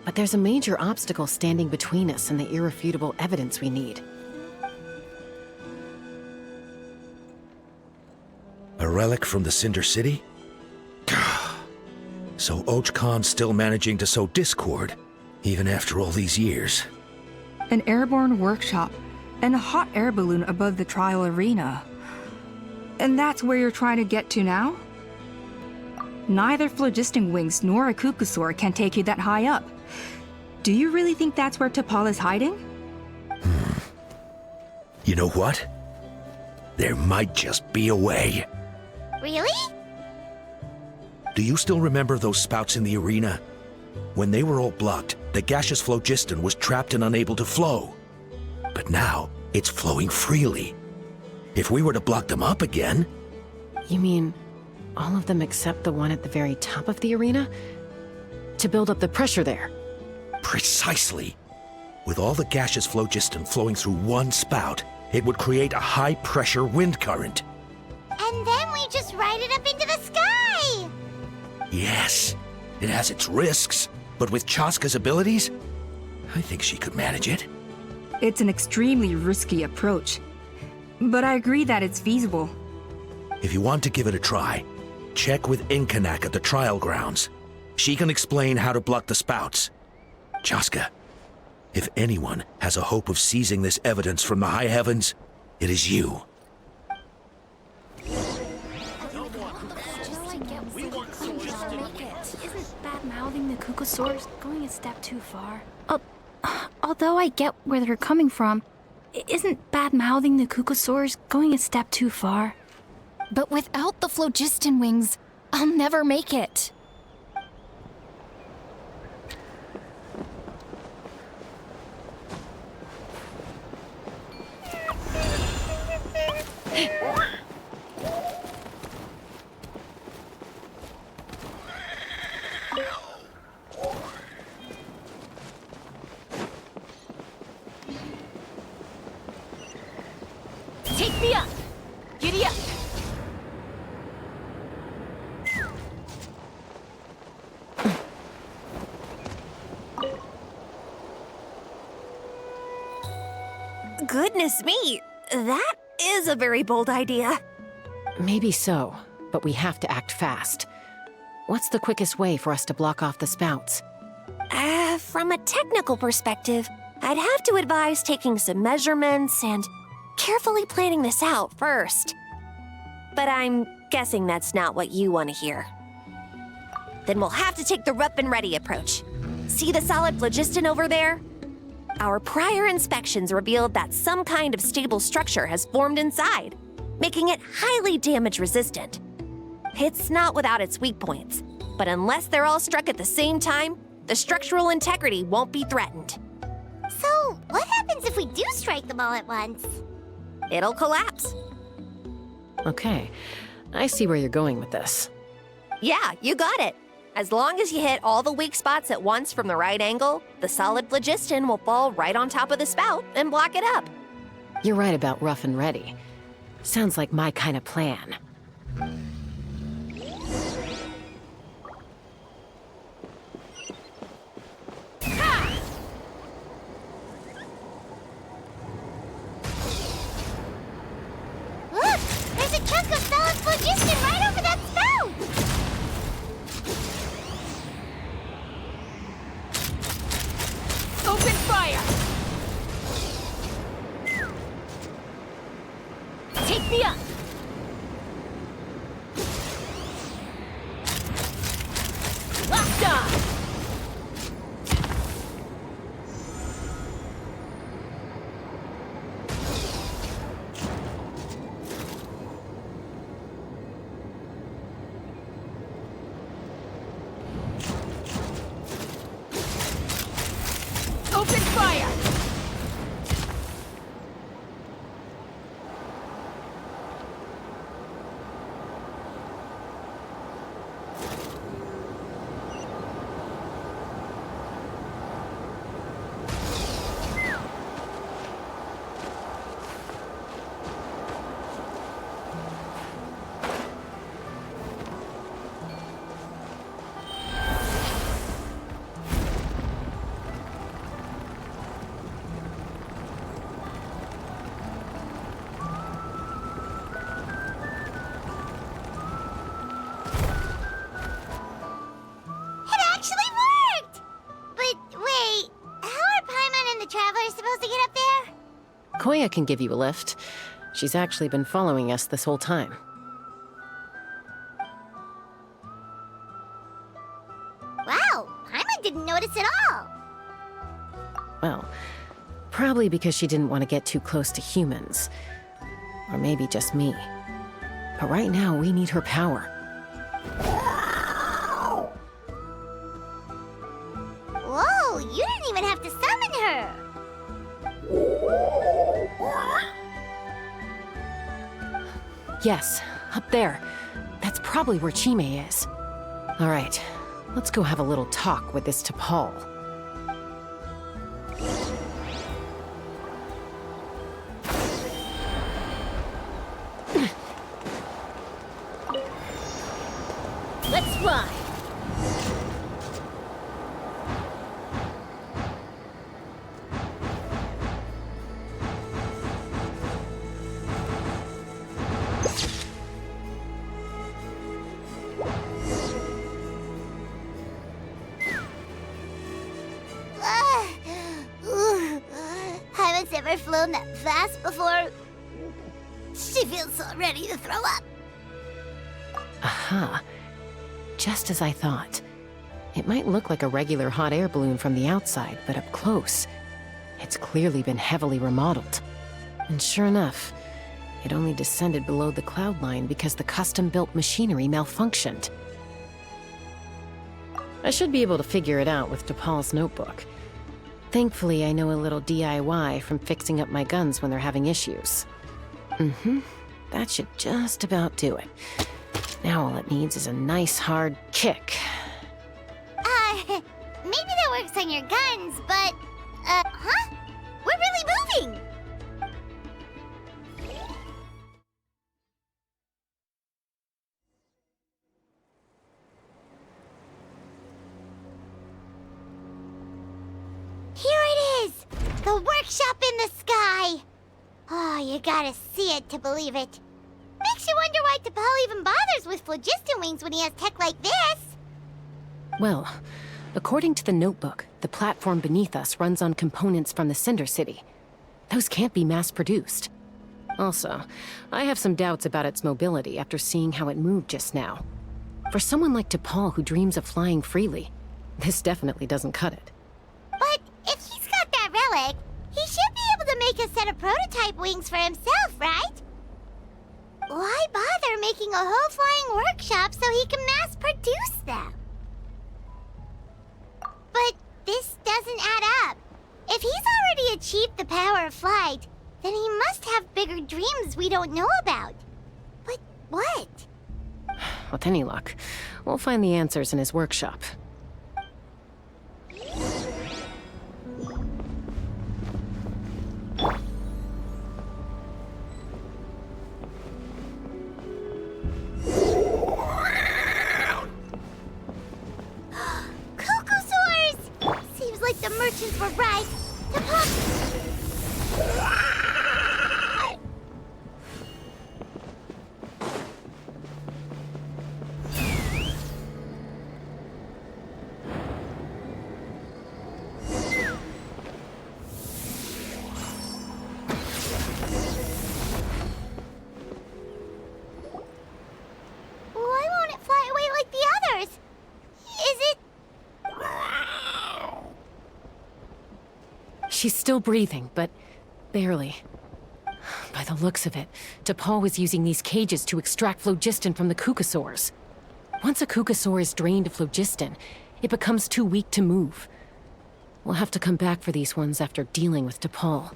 but there's a major obstacle standing between us and the irrefutable evidence we need. A relic from the Cinder City? So Och Khan's still managing to sow discord, even after all these years. An airborne workshop and a hot air balloon above the trial arena. And that's where you're trying to get to now? Neither phlogiston wings nor a cuckoosaur can take you that high up. Do you really think that's where T'Pol is hiding? You know what? There might just be a way. Really? Do you still remember those spouts in the arena? When they were all blocked, the gaseous phlogiston was trapped and unable to flow. But now, it's flowing freely. If we were to block them up again... You mean all of them except the one at the very top of the arena? To build up the pressure there? Precisely. With all the gaseous phlogiston flowing through one spout, it would create a high-pressure wind current. And then we just ride it up into the sky! Yes, it has its risks, but with Chaska's abilities, I think she could manage it. It's an extremely risky approach, but I agree that it's feasible. If you want to give it a try, check with Inkanak at the trial grounds. She can explain how to block the spouts. Chaska, if anyone has a hope of seizing this evidence from the high heavens, it is you. Isn't bad-mouthing the cuckoosaurs going a step too far? Although I get where they're coming from, isn't bad-mouthing the cuckoosaurs going a step too far? But without the phlogiston wings, I'll never make it. Take me up! Giddy up! Goodness me, that is a very bold idea. Maybe so, but we have to act fast. What's the quickest way for us to block off the spouts? From a technical perspective, I'd have to advise taking some measurements and carefully planning this out first. But I'm guessing that's not what you want to hear. Then we'll have to take the rough and ready approach. See the solid phlogiston over there? Our prior inspections revealed that some kind of stable structure has formed inside, making it highly damage resistant. It's not without its weak points, but unless they're all struck at the same time, the structural integrity won't be threatened. So, what happens if we do strike them all at once? It'll collapse. Okay, I see where you're going with this. Yeah, you got it. As long as you hit all the weak spots at once from the right angle, the solid phlogiston will fall right on top of the spout and block it up. You're right about rough and ready. Sounds like my kind of plan. Look! There's a chunk of solid phlogiston right over that spout! Open fire! Take me up! Locked on! Open fire! It actually worked! But wait, how are Paimon and the Travelers supposed to get up there? Koya can give you a lift. She's actually been following us this whole time. Wow, Paimon didn't notice at all. Well, probably because she didn't want to get too close to humans. Or maybe just me. But right now, we need her power. Whoa, you didn't even have to summon her! Yes, up there. That's probably where Chime is. All right, let's go have a little talk with this T'Pol. Let's fly! Paimon's never flown that fast before. She feels so ready to throw up. Aha. Just as I thought. It might look like a regular hot air balloon from the outside, but up close, it's clearly been heavily remodeled. And sure enough, it only descended below the cloud line because the custom-built machinery malfunctioned. I should be able to figure it out with T'Pol's notebook. Thankfully, I know a little DIY from fixing up my guns when they're having issues. That should just about do it. Now all it needs is a nice hard kick. Maybe that works on your guns, but, huh? We're really moving! Here it is! The workshop in the sky! Oh, you gotta see it to believe it. Makes you wonder why T'Pol even bothers with phlogiston wings when he has tech like this. Well, according to the notebook, the platform beneath us runs on components from the Cinder City. Those can't be mass-produced. Also, I have some doubts about its mobility after seeing how it moved just now. For someone like T'Pol who dreams of flying freely, this definitely doesn't cut it. But if he's got that relic, he should be able to make a set of prototype wings for himself, right? Why bother making a whole flying workshop so he can mass-produce them? But this doesn't add up. If he's already achieved the power of flight, then he must have bigger dreams we don't know about. But what? With any luck, we'll find the answers in his workshop. Seems like the merchants were right. The Why won't it fly away like the others? Is it? She's still breathing, but barely. By the looks of it, DePaul was using these cages to extract phlogiston from the Kukasaurs. Once a Kukasaur is drained of phlogiston, it becomes too weak to move. We'll have to come back for these ones after dealing with DePaul.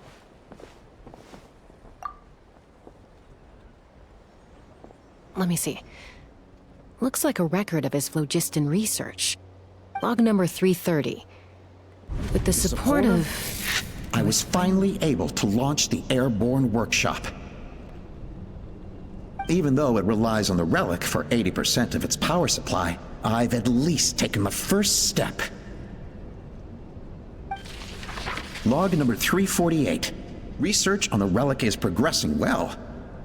Let me see. Looks like a record of his phlogiston research. Log number 330. With the support of... I was finally able to launch the airborne workshop. Even though it relies on the relic for 80% of its power supply, I've at least taken the first step. Log number 348. Research on the relic is progressing well.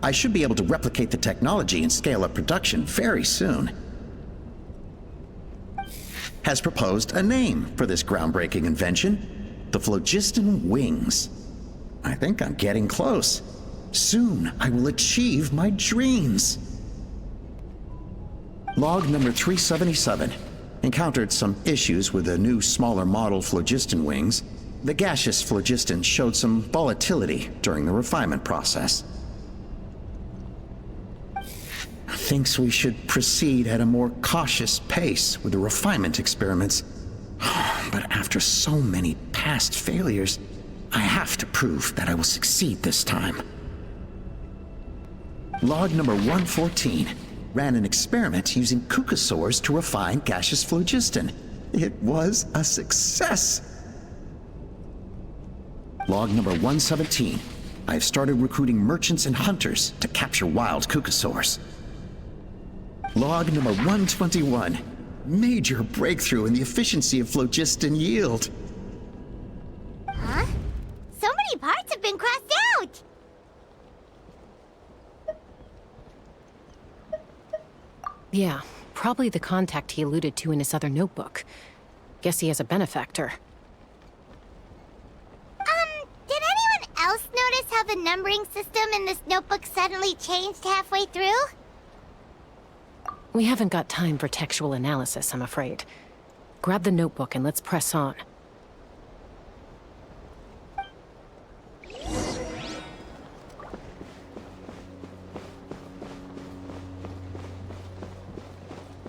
I should be able to replicate the technology and scale up production very soon. Has proposed a name for this groundbreaking invention: the phlogiston wings. I think I'm getting close. Soon I will achieve my dreams. Log number 377. Encountered some issues with the new smaller model phlogiston wings. The gaseous phlogiston showed some volatility during the refinement process. Thinks we should proceed at a more cautious pace with the refinement experiments. But after so many past failures, I have to prove that I will succeed this time. Log number 114. Ran an experiment using Kukasaurs to refine gaseous phlogiston. It was a success. Log number 117. I've started recruiting merchants and hunters to capture wild Kukasaurs. Log number 121. Major breakthrough in the efficiency of phlogiston yield. Huh? So many parts have been crossed out! Yeah, probably the contact he alluded to in his other notebook. Guess he has a benefactor. Did anyone else notice how the numbering system in this notebook suddenly changed halfway through? We haven't got time for textual analysis, I'm afraid. Grab the notebook and let's press on.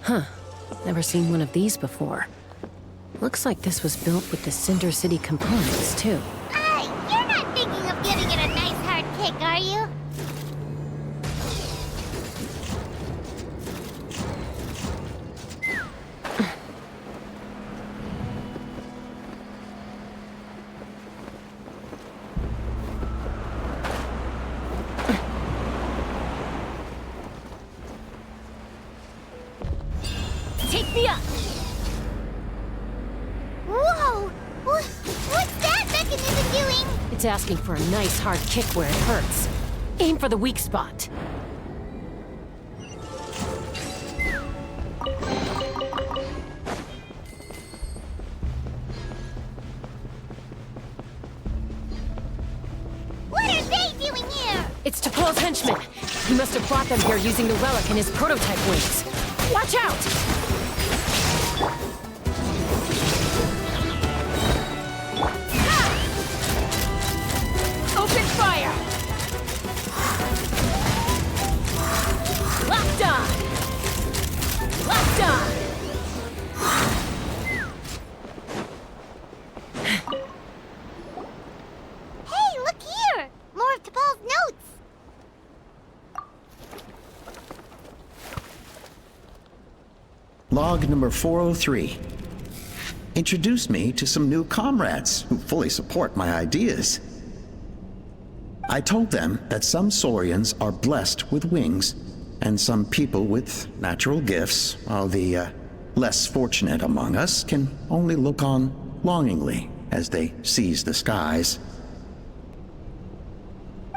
Huh. Never seen one of these before. Looks like this was built with the Cinder City components, too. You're not thinking of giving it a nice hard kick, are you? Take me up! Whoa! What's that mechanism doing? It's asking for a nice hard kick where it hurts. Aim for the weak spot. What are they doing here? It's T'Pol's henchmen. He must have brought them here using the relic in his prototype wings. Watch out! Open fire! Locked on! Locked on! Hey, look here! More of T'Pol's notes! Log number 403. Introduced me to some new comrades who fully support my ideas. I told them that some Saurians are blessed with wings, and some people with natural gifts, while the less fortunate among us can only look on longingly as they seize the skies.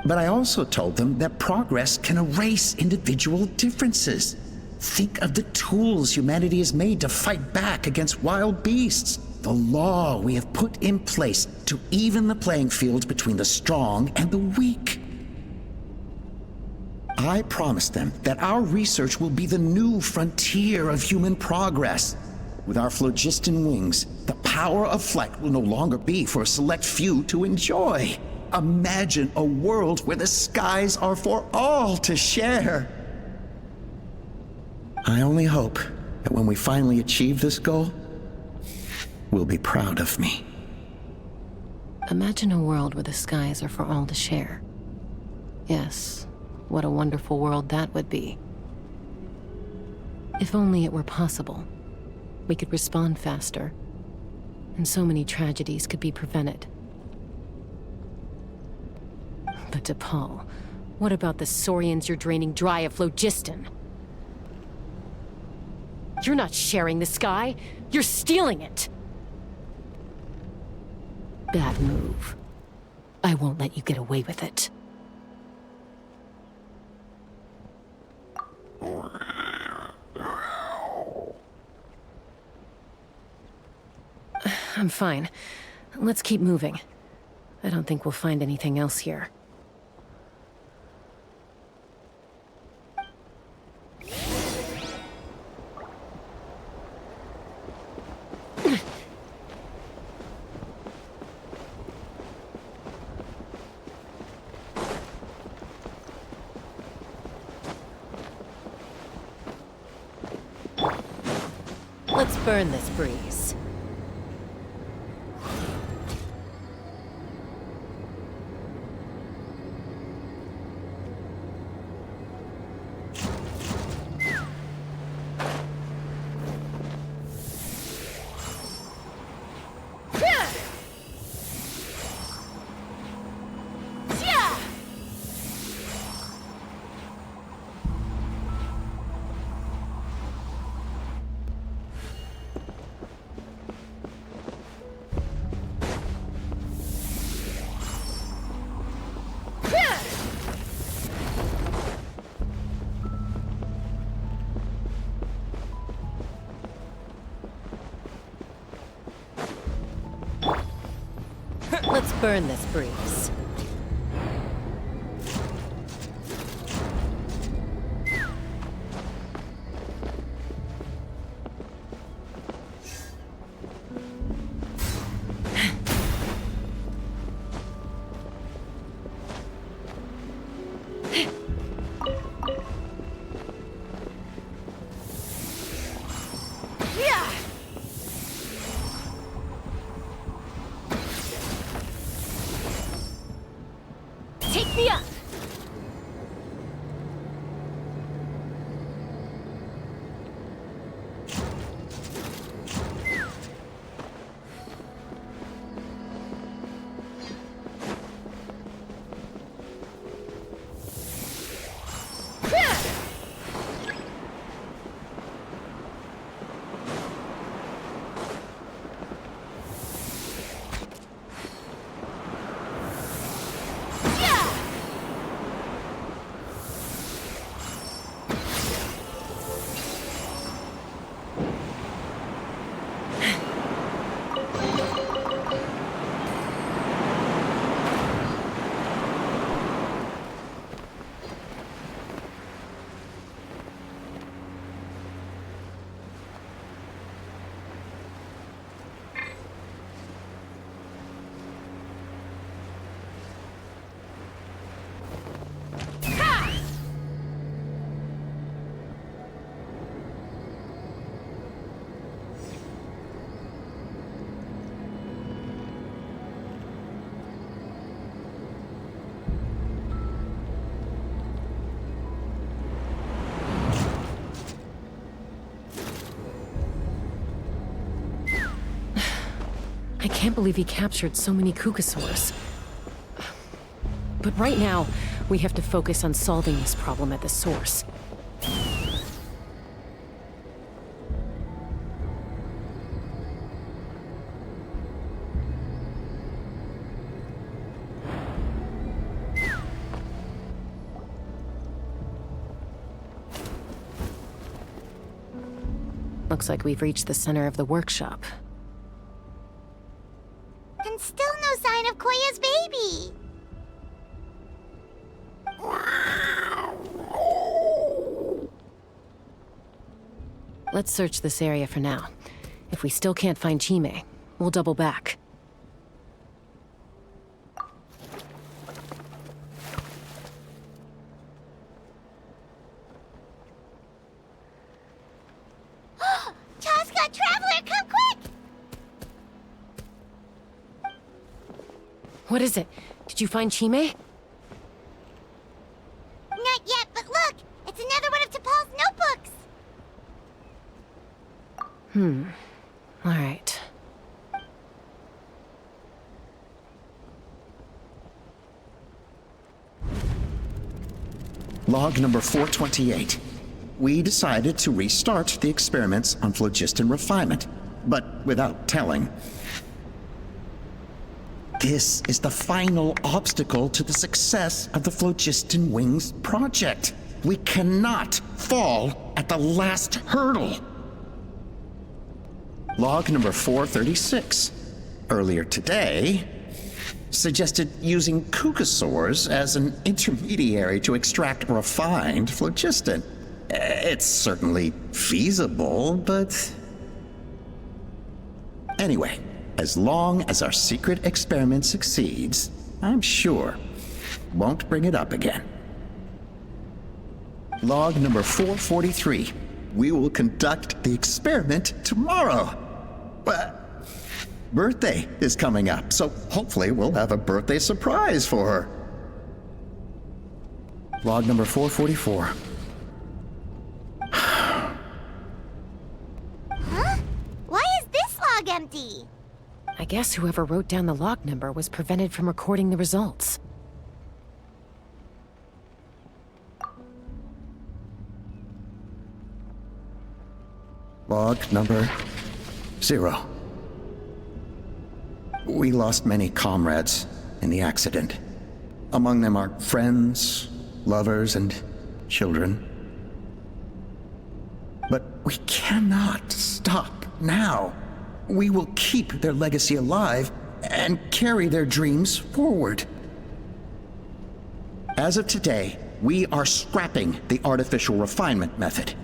But I also told them that progress can erase individual differences. Think of the tools humanity has made to fight back against wild beasts. The law we have put in place to even the playing field between the strong and the weak. I promised them that our research will be the new frontier of human progress. With our phlogiston wings, the power of flight will no longer be for a select few to enjoy. Imagine a world where the skies are for all to share. I only hope that when we finally achieve this goal, we'll be proud of me. Imagine a world where the skies are for all to share. Yes, what a wonderful world that would be. If only it were possible, we could respond faster, and so many tragedies could be prevented. But DePaul, what about the Saurians you're draining dry of phlogiston? You're not sharing the sky, you're stealing it! Bad move. I won't let you get away with it. I'm fine. Let's keep moving. I don't think we'll find anything else here. Let's burn this breeze. Let's burn this breeze. Take me up! I can't believe he captured so many Kukasaurs. But right now, we have to focus on solving this problem at the source. Looks like we've reached the center of the workshop. And still no sign of Koya's baby. Let's search this area for now. If we still can't find Chime, we'll double back. Chaska, Traveler, come quick! What is it? Did you find Chime? Not yet, but look! It's another one of T'Pol's notebooks! All right. Log number 428. We decided to restart the experiments on phlogiston refinement, but without telling. This is the final obstacle to the success of the Phlogiston Wings project. We cannot fall at the last hurdle. Log number 436. Earlier today, suggested using Kukasaurs as an intermediary to extract refined phlogiston. It's certainly feasible, but... Anyway, as long as our secret experiment succeeds, I'm sure won't bring it up again. Log number 443. We will conduct the experiment tomorrow. Birthday is coming up, so hopefully we'll have a birthday surprise for her. Log number 444. Huh? Why is this log empty? I guess whoever wrote down the log number was prevented from recording the results. Log number 0. We lost many comrades in the accident. Among them are friends, lovers, and children. But we cannot stop now. We will keep their legacy alive and carry their dreams forward. As of today, we are scrapping the artificial refinement method.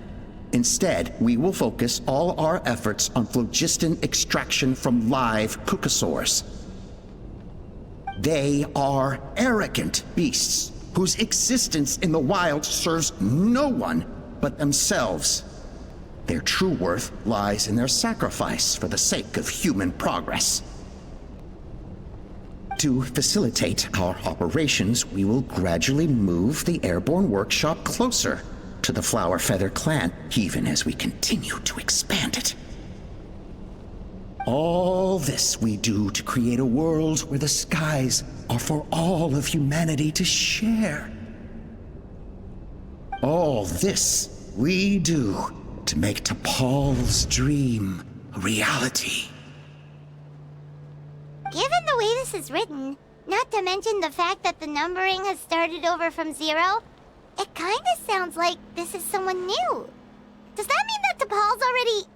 Instead, we will focus all our efforts on phlogiston extraction from live Kukasaurs. They are arrogant beasts whose existence in the wild serves no one but themselves. Their true worth lies in their sacrifice for the sake of human progress. To facilitate our operations, we will gradually move the airborne workshop closer to the Flower Feather clan, even as we continue to expand it. All this we do to create a world where the skies are for all of humanity to share. All this we do to make T'Pol's dream a reality. Given the way this is written, not to mention the fact that the numbering has started over from 0, it kinda sounds like this is someone new. Does that mean that T'Pol's already...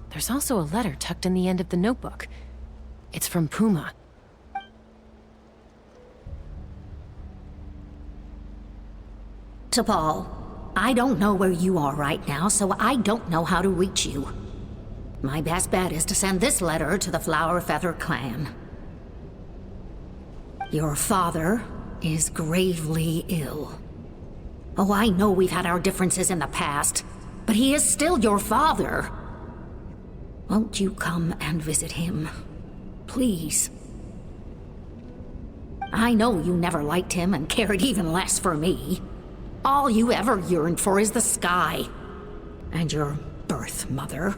There's also a letter tucked in the end of the notebook. It's from Puma. T'Pol, I don't know where you are right now, so I don't know how to reach you. My best bet is to send this letter to the Flower Feather clan. Your father is gravely ill. Oh, I know we've had our differences in the past, but he is still your father. Won't you come and visit him? Please. I know you never liked him and cared even less for me. All you ever yearned for is the sky. And your birth mother.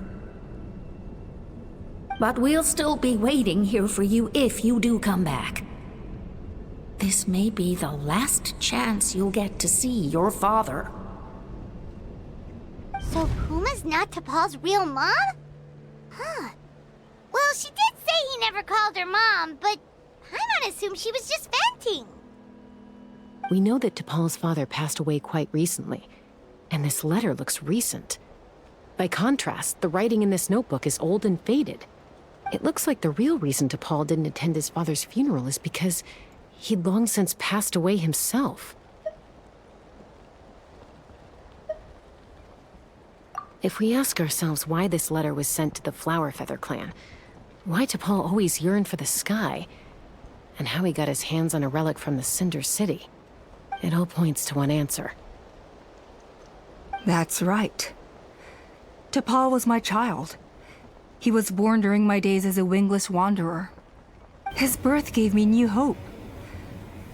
But we'll still be waiting here for you if you do come back. This may be the last chance you'll get to see your father. So Puma's not T'Pol's real mom? Huh. Well, she did say he never called her mom, but I'm gonna assume she was just venting. We know that T'Pol's father passed away quite recently, and this letter looks recent. By contrast, the writing in this notebook is old and faded. It looks like the real reason T'Pol didn't attend his father's funeral is because he'd long since passed away himself. If we ask ourselves why this letter was sent to the Flowerfeather clan, why T'Pol always yearned for the sky, and how he got his hands on a relic from the Cinder City, it all points to one answer. That's right. T'Pol was my child. He was born during my days as a wingless wanderer. His birth gave me new hope.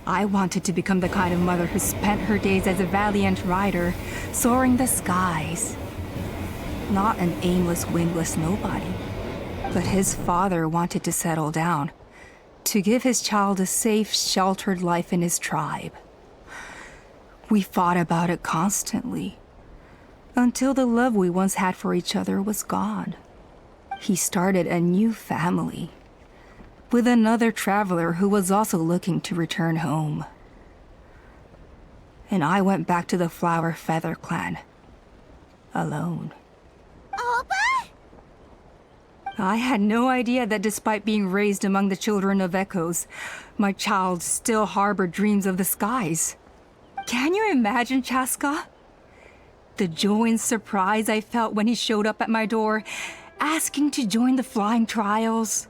I wanted to become the kind of mother who spent her days as a valiant rider, soaring the skies. Not an aimless, wingless nobody. But his father wanted to settle down, to give his child a safe, sheltered life in his tribe. We fought about it constantly, until the love we once had for each other was gone. He started a new family, with another traveler who was also looking to return home. And I went back to the Flowerfeather clan, alone. Alba? I had no idea that despite being raised among the children of echoes, my child still harbored dreams of the skies. Can you imagine, Chaska? The joy and surprise I felt when he showed up at my door, asking to join the flying trials.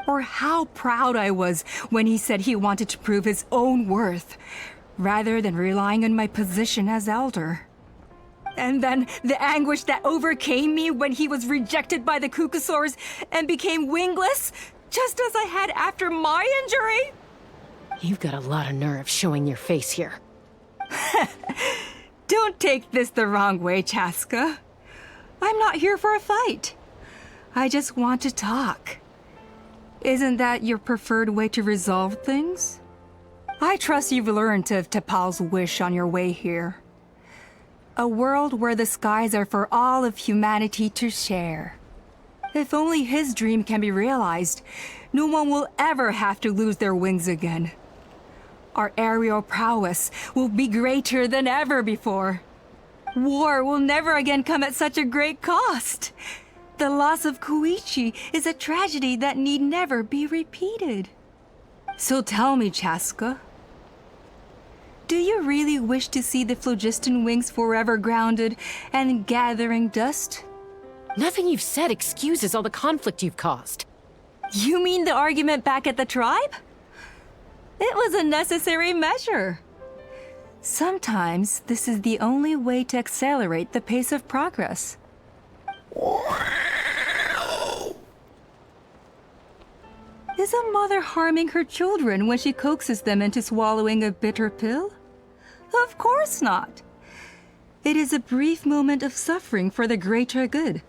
Or how proud I was when he said he wanted to prove his own worth, rather than relying on my position as elder. And then the anguish that overcame me when he was rejected by the Cucusaurs and became wingless, just as I had after my injury. You've got a lot of nerve showing your face here. Don't take this the wrong way, Chaska. I'm not here for a fight. I just want to talk. Isn't that your preferred way to resolve things? I trust you've learned of T'Pol's wish on your way here. A world where the skies are for all of humanity to share. If only his dream can be realized, no one will ever have to lose their wings again. Our aerial prowess will be greater than ever before. War will never again come at such a great cost. The loss of Koichi is a tragedy that need never be repeated. So tell me, Chaska, do you really wish to see the phlogiston wings forever grounded and gathering dust? Nothing you've said excuses all the conflict you've caused. You mean the argument back at the tribe? It was a necessary measure. Sometimes this is the only way to accelerate the pace of progress. Is a mother harming her children when she coaxes them into swallowing a bitter pill? Of course not. It is a brief moment of suffering for the greater good,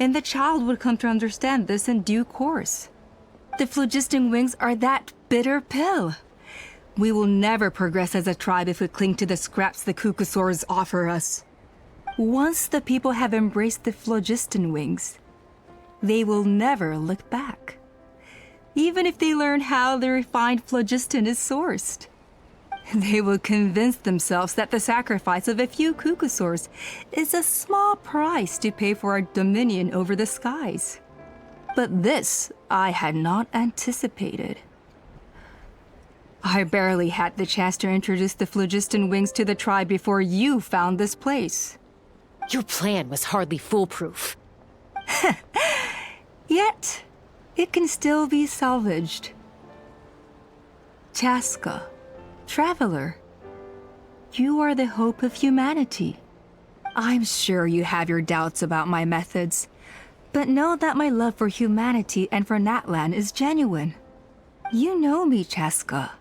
and the child would come to understand this in due course. The phlogiston wings are that bitter pill. We will never progress as a tribe if we cling to the scraps the Cucusaurs offer us. Once the people have embraced the phlogiston wings, they will never look back. Even if they learn how the refined phlogiston is sourced. They will convince themselves that the sacrifice of a few Cucusaurs is a small price to pay for our dominion over the skies. But this I had not anticipated. I barely had the chance to introduce the phlogiston wings to the tribe before you found this place. Your plan was hardly foolproof. Yet, it can still be salvaged. Chaska, traveler, you are the hope of humanity. I'm sure you have your doubts about my methods, but know that my love for humanity and for Natlan is genuine. You know me, Chaska.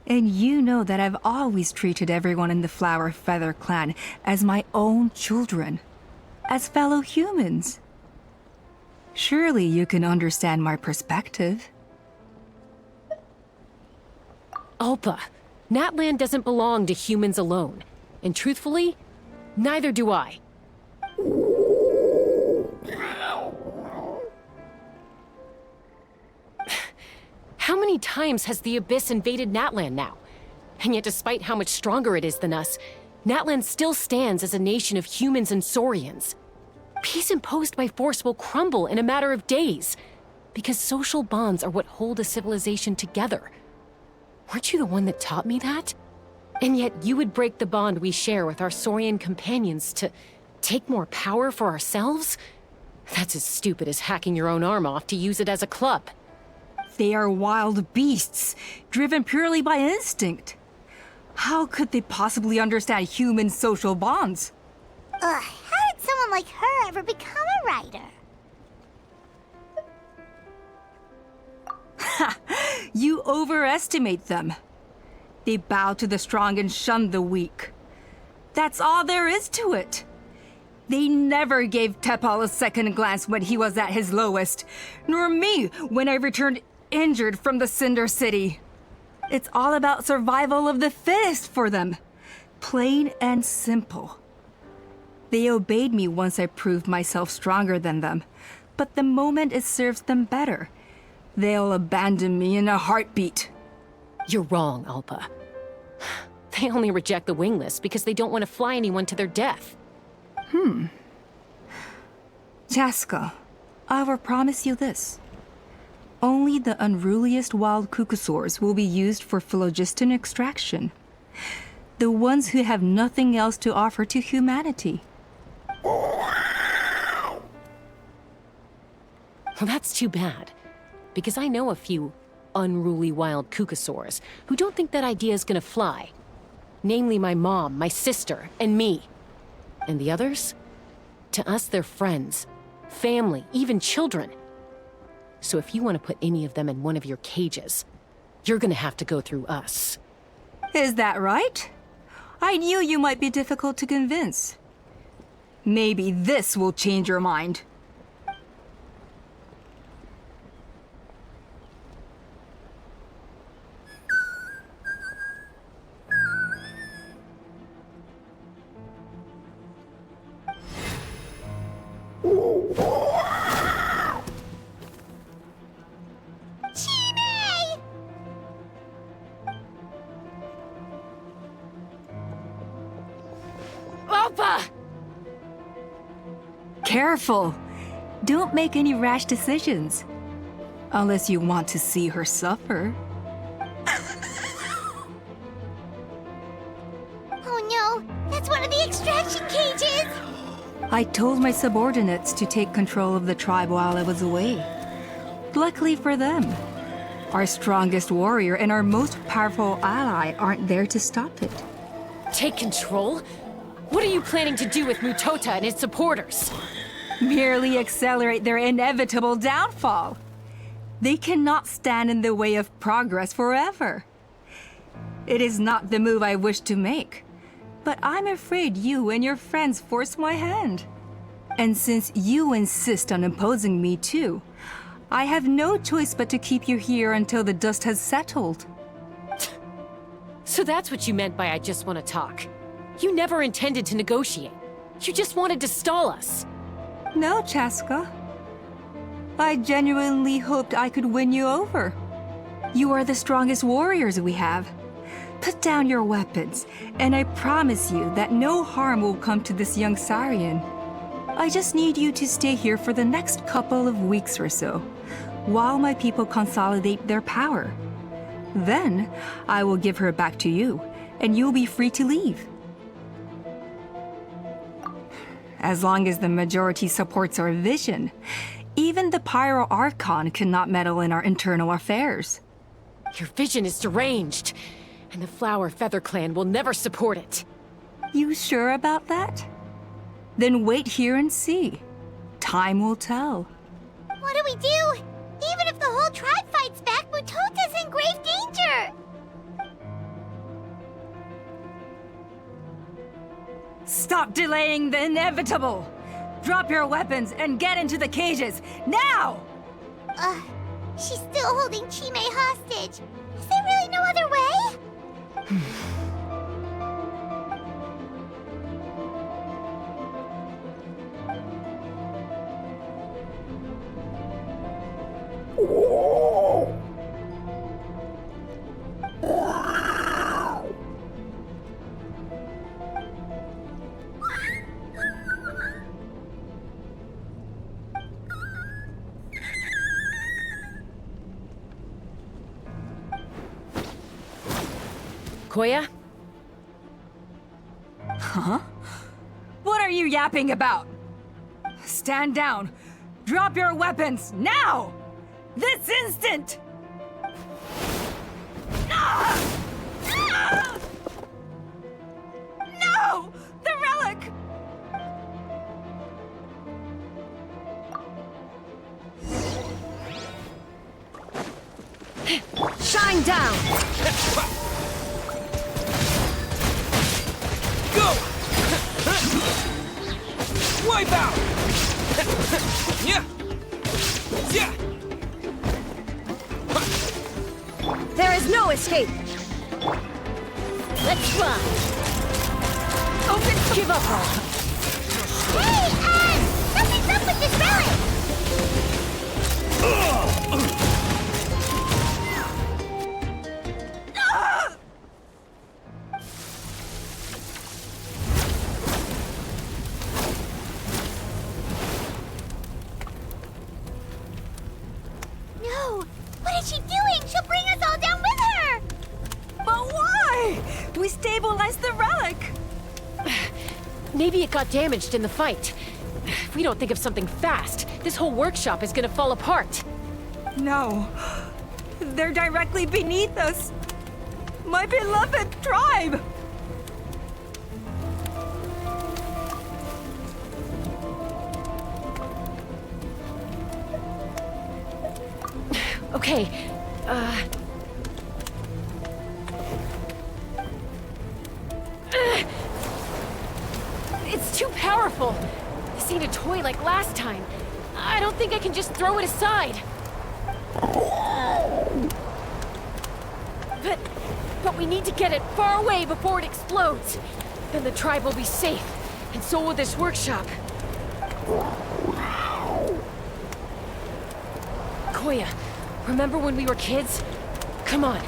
And you know that I've always treated everyone in the Flowerfeather clan as my own children, as fellow humans. Surely you can understand my perspective. Alpa, Natlan doesn't belong to humans alone. And truthfully, neither do I. How many times has the Abyss invaded Natlan now? And yet despite how much stronger it is than us, Natlan still stands as a nation of humans and Saurians. Peace imposed by force will crumble in a matter of days, because social bonds are what hold a civilization together. Weren't you the one that taught me that? And yet you would break the bond we share with our Saurian companions to take more power for ourselves? That's as stupid as hacking your own arm off to use it as a club. They are wild beasts, driven purely by instinct. How could they possibly understand human social bonds? Ugh, how did someone like her ever become a writer? Ha! You overestimate them. They bow to the strong and shun the weak. That's all there is to it. They never gave Tepal a second glance when he was at his lowest, nor me when I returned injured from the Cinder City. It's all about survival of the fittest for them. Plain and simple. They obeyed me once I proved myself stronger than them, but the moment it serves them better, they'll abandon me in a heartbeat. You're wrong, Alpa. They only reject the wingless because they don't want to fly anyone to their death. Chaska, I will promise you this. Only the unruliest wild cucosaurs will be used for phlogiston extraction. The ones who have nothing else to offer to humanity. Well, that's too bad, because I know a few unruly wild cucosaurs who don't think that idea is gonna fly. Namely my mom, my sister, and me. And the others? To us, they're friends, family, even children. So if you want to put any of them in one of your cages, you're gonna have to go through us. Is that right? I knew you might be difficult to convince. Maybe this will change your mind. Alpa! Careful! Don't make any rash decisions. Unless you want to see her suffer. Oh no, that's one of the extraction cages! I told my subordinates to take control of the tribe while I was away. Luckily for them, our strongest warrior and our most powerful ally aren't there to stop it. Take control? What are you planning to do with Mutota and its supporters? Merely accelerate their inevitable downfall. They cannot stand in the way of progress forever. It is not the move I wish to make, but I'm afraid you and your friends force my hand. And since you insist on imposing me too, I have no choice but to keep you here until the dust has settled. So that's what you meant by I just want to talk. You never intended to negotiate. You just wanted to stall us. No, Chaska. I genuinely hoped I could win you over. You are the strongest warriors we have. Put down your weapons, and I promise you that no harm will come to this young Saurian. I just need you to stay here for the next couple of weeks or so, while my people consolidate their power. Then, I will give her back to you, and you'll be free to leave. As long as the majority supports our vision, even the Pyro Archon cannot meddle in our internal affairs. Your vision is deranged, and the Flower Feather Clan will never support it. You sure about that? Then wait here and see. Time will tell. What do we do? Even if the whole tribe fights back, Mutota's in grave danger! Stop delaying the inevitable! Drop your weapons and get into the cages, Now! She's still holding Chime hostage. Is there really no other way? Koya? Huh? What are you yapping about? Stand down. Drop your weapons, now! This instant! Ah! Ah! No! The relic! Shine down! Go! Wipe out! Yeah! Yeah! There is no escape! Let's try. Give up, all. Hey, something's up with this relic! No! What is she doing? She'll bring us all down with her! But why? We stabilized the relic! Maybe it got damaged in the fight. If we don't think of something fast, this whole workshop is gonna fall apart. No. They're directly beneath us. My beloved tribe! Okay, It's too powerful. This ain't a toy like last time. I don't think I can just throw it aside. But we need to get it far away before it explodes. Then the tribe will be safe, and so will this workshop. Koya, remember when we were kids? Come on,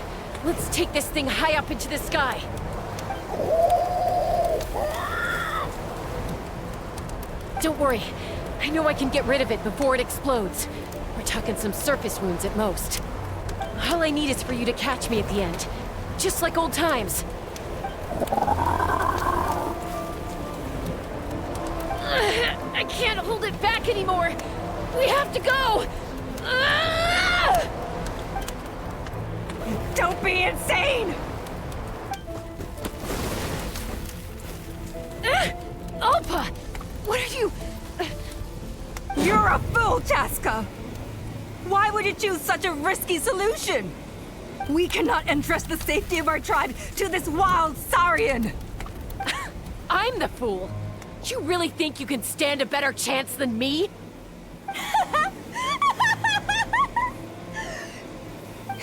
let's take this thing high up into the sky. Don't worry, I know I can get rid of it before it explodes. We're talking some surface wounds at most. All I need is for you to catch me at the end, just like old times. I can't hold it back anymore. We have to go. Don't be insane! Alpa! What are you... You're a fool, Chaska! Why would you choose such a risky solution? We cannot entrust the safety of our tribe to this wild Saurian! I'm the fool. You really think you can stand a better chance than me?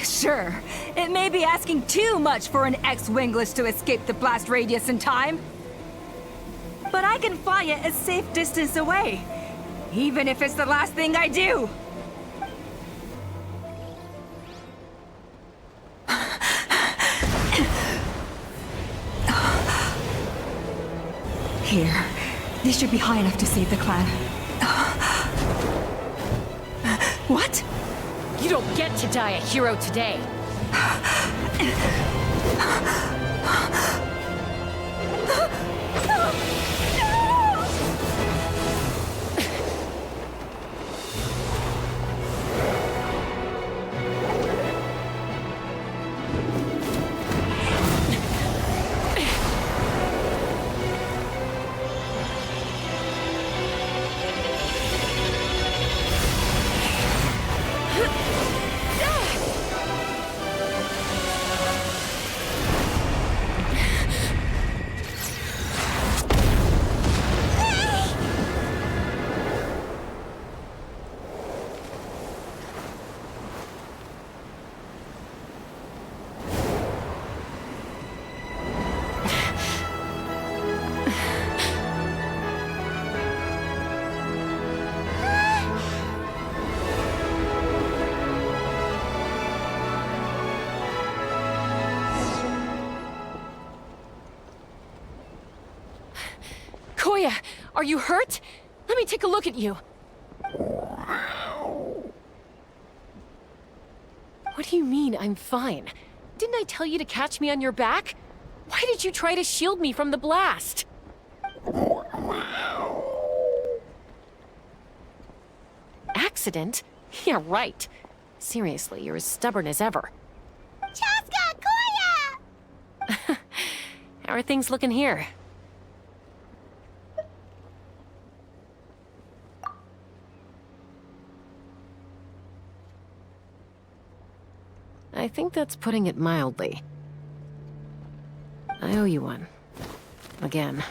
Sure, it may be asking too much for an ex-wingless to escape the blast radius in time. But I can fly it a safe distance away, even if it's the last thing I do. Here, this should be high enough to save the clan. What? You don't get to die a hero today. Are you hurt? Let me take a look at you. What do you mean, I'm fine? Didn't I tell you to catch me on your back? Why did you try to shield me from the blast? Accident? Yeah, right. Seriously, you're as stubborn as ever. Chaska! Koya! How are things looking here? I think that's putting it mildly. I owe you one. Again.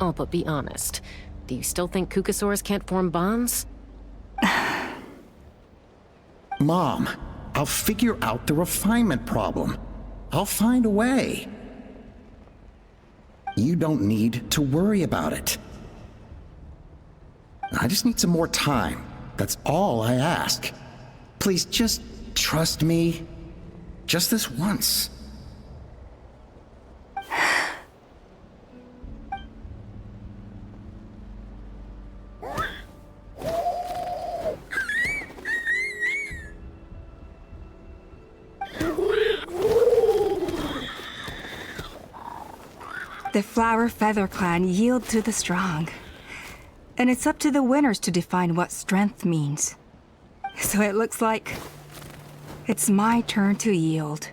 Oh, but be honest. Do you still think Kukasaurs can't form bonds? Mom, I'll figure out the refinement problem. I'll find a way. You don't need to worry about it. I just need some more time. That's all I ask. Please just trust me. Just this once. The Flower Feather Clan yield to the strong. And it's up to the winners to define what strength means. So it looks like it's my turn to yield.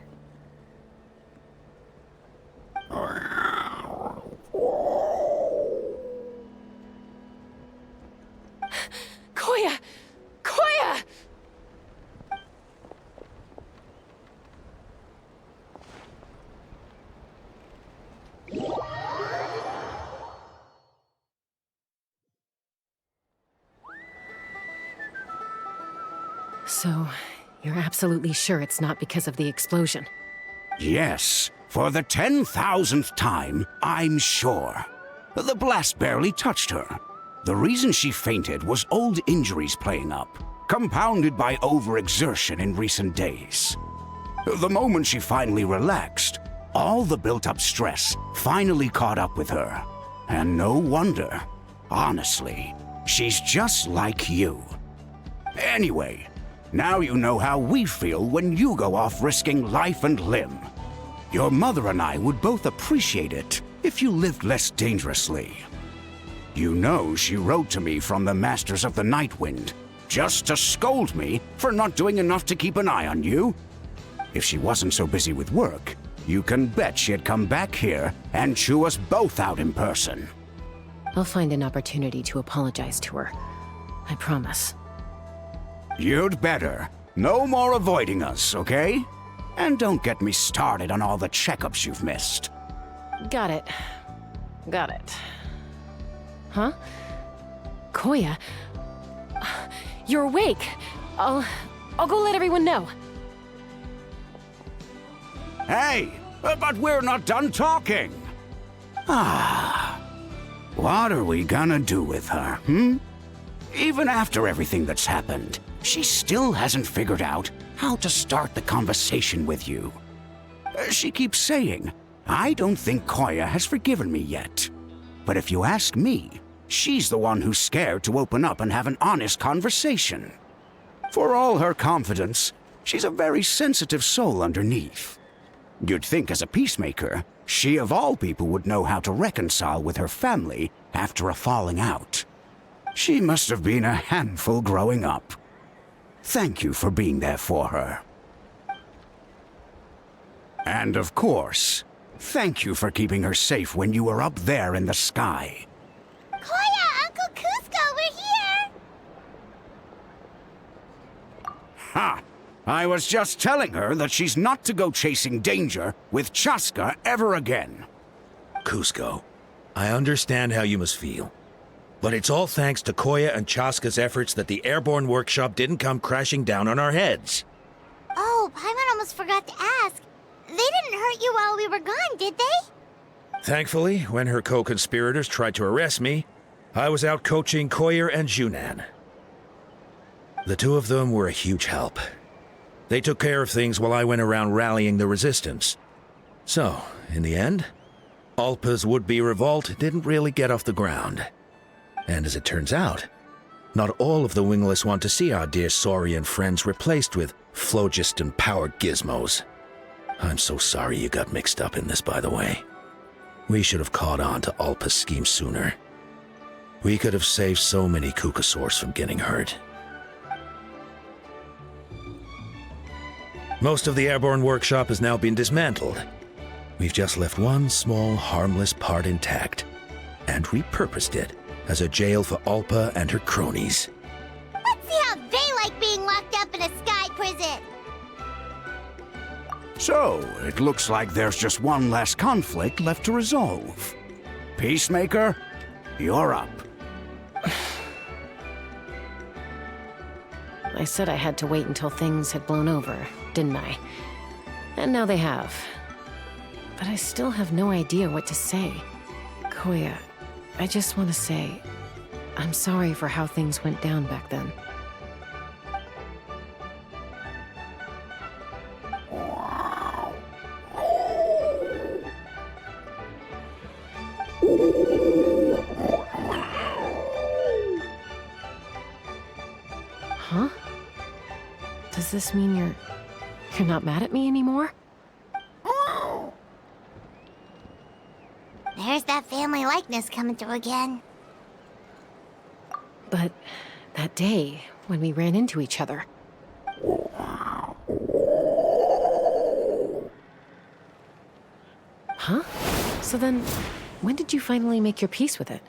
Koya! Koya! So, you're absolutely sure it's not because of the explosion? Yes, for the 10,000th time, I'm sure. The blast barely touched her. The reason she fainted was old injuries playing up, compounded by overexertion in recent days. The moment she finally relaxed, all the built-up stress finally caught up with her. And no wonder. Honestly, she's just like you. Anyway, now you know how we feel when you go off risking life and limb. Your mother and I would both appreciate it if you lived less dangerously. You know she wrote to me from the Masters of the Nightwind, just to scold me for not doing enough to keep an eye on you. If she wasn't so busy with work, you can bet she'd come back here and chew us both out in person. I'll find an opportunity to apologize to her. I promise. You'd better. No more avoiding us, okay? And don't get me started on all the checkups you've missed. Got it. Got it. Huh? Koya? You're awake. I'll go let everyone know. Hey, but we're not done talking. What are we gonna do with her, Even after everything that's happened, she still hasn't figured out how to start the conversation with you. She keeps saying, I don't think Koya has forgiven me yet. But if you ask me, she's the one who's scared to open up and have an honest conversation. For all her confidence, she's a very sensitive soul underneath. You'd think as a peacemaker, she of all people would know how to reconcile with her family after a falling out. She must have been a handful growing up. Thank you for being there for her. And of course, thank you for keeping her safe when you were up there in the sky. Koya, Uncle Cusco, we're here! Ha! I was just telling her that she's not to go chasing danger with Chaska ever again. Cusco, I understand how you must feel. But it's all thanks to Koya and Chaska's efforts that the airborne workshop didn't come crashing down on our heads. Oh, Paimon almost forgot to ask. They didn't hurt you while we were gone, did they? Thankfully, when her co-conspirators tried to arrest me, I was out coaching Koyer and Junan. The two of them were a huge help. They took care of things while I went around rallying the resistance. So, in the end, Alpa's would-be revolt didn't really get off the ground. And as it turns out, not all of the Wingless want to see our dear Saurian friends replaced with phlogiston power gizmos. I'm so sorry you got mixed up in this, by the way. We should have caught on to Alpa's scheme sooner. We could have saved so many Kukasaurs from getting hurt. Most of the airborne workshop has now been dismantled. We've just left one small, harmless part intact, and repurposed it as a jail for Alpa and her cronies. Let's see how they like being locked up in a sky prison. So, it looks like there's just one less conflict left to resolve. Peacemaker, you're up. I said I had to wait until things had blown over, didn't I? And now they have. But I still have no idea what to say. Koya, I just want to say, I'm sorry for how things went down back then. Huh? Does this mean you're not mad at me anymore? There's that family likeness coming through again. But that day, when we ran into each other... Huh? So then, when did you finally make your peace with it?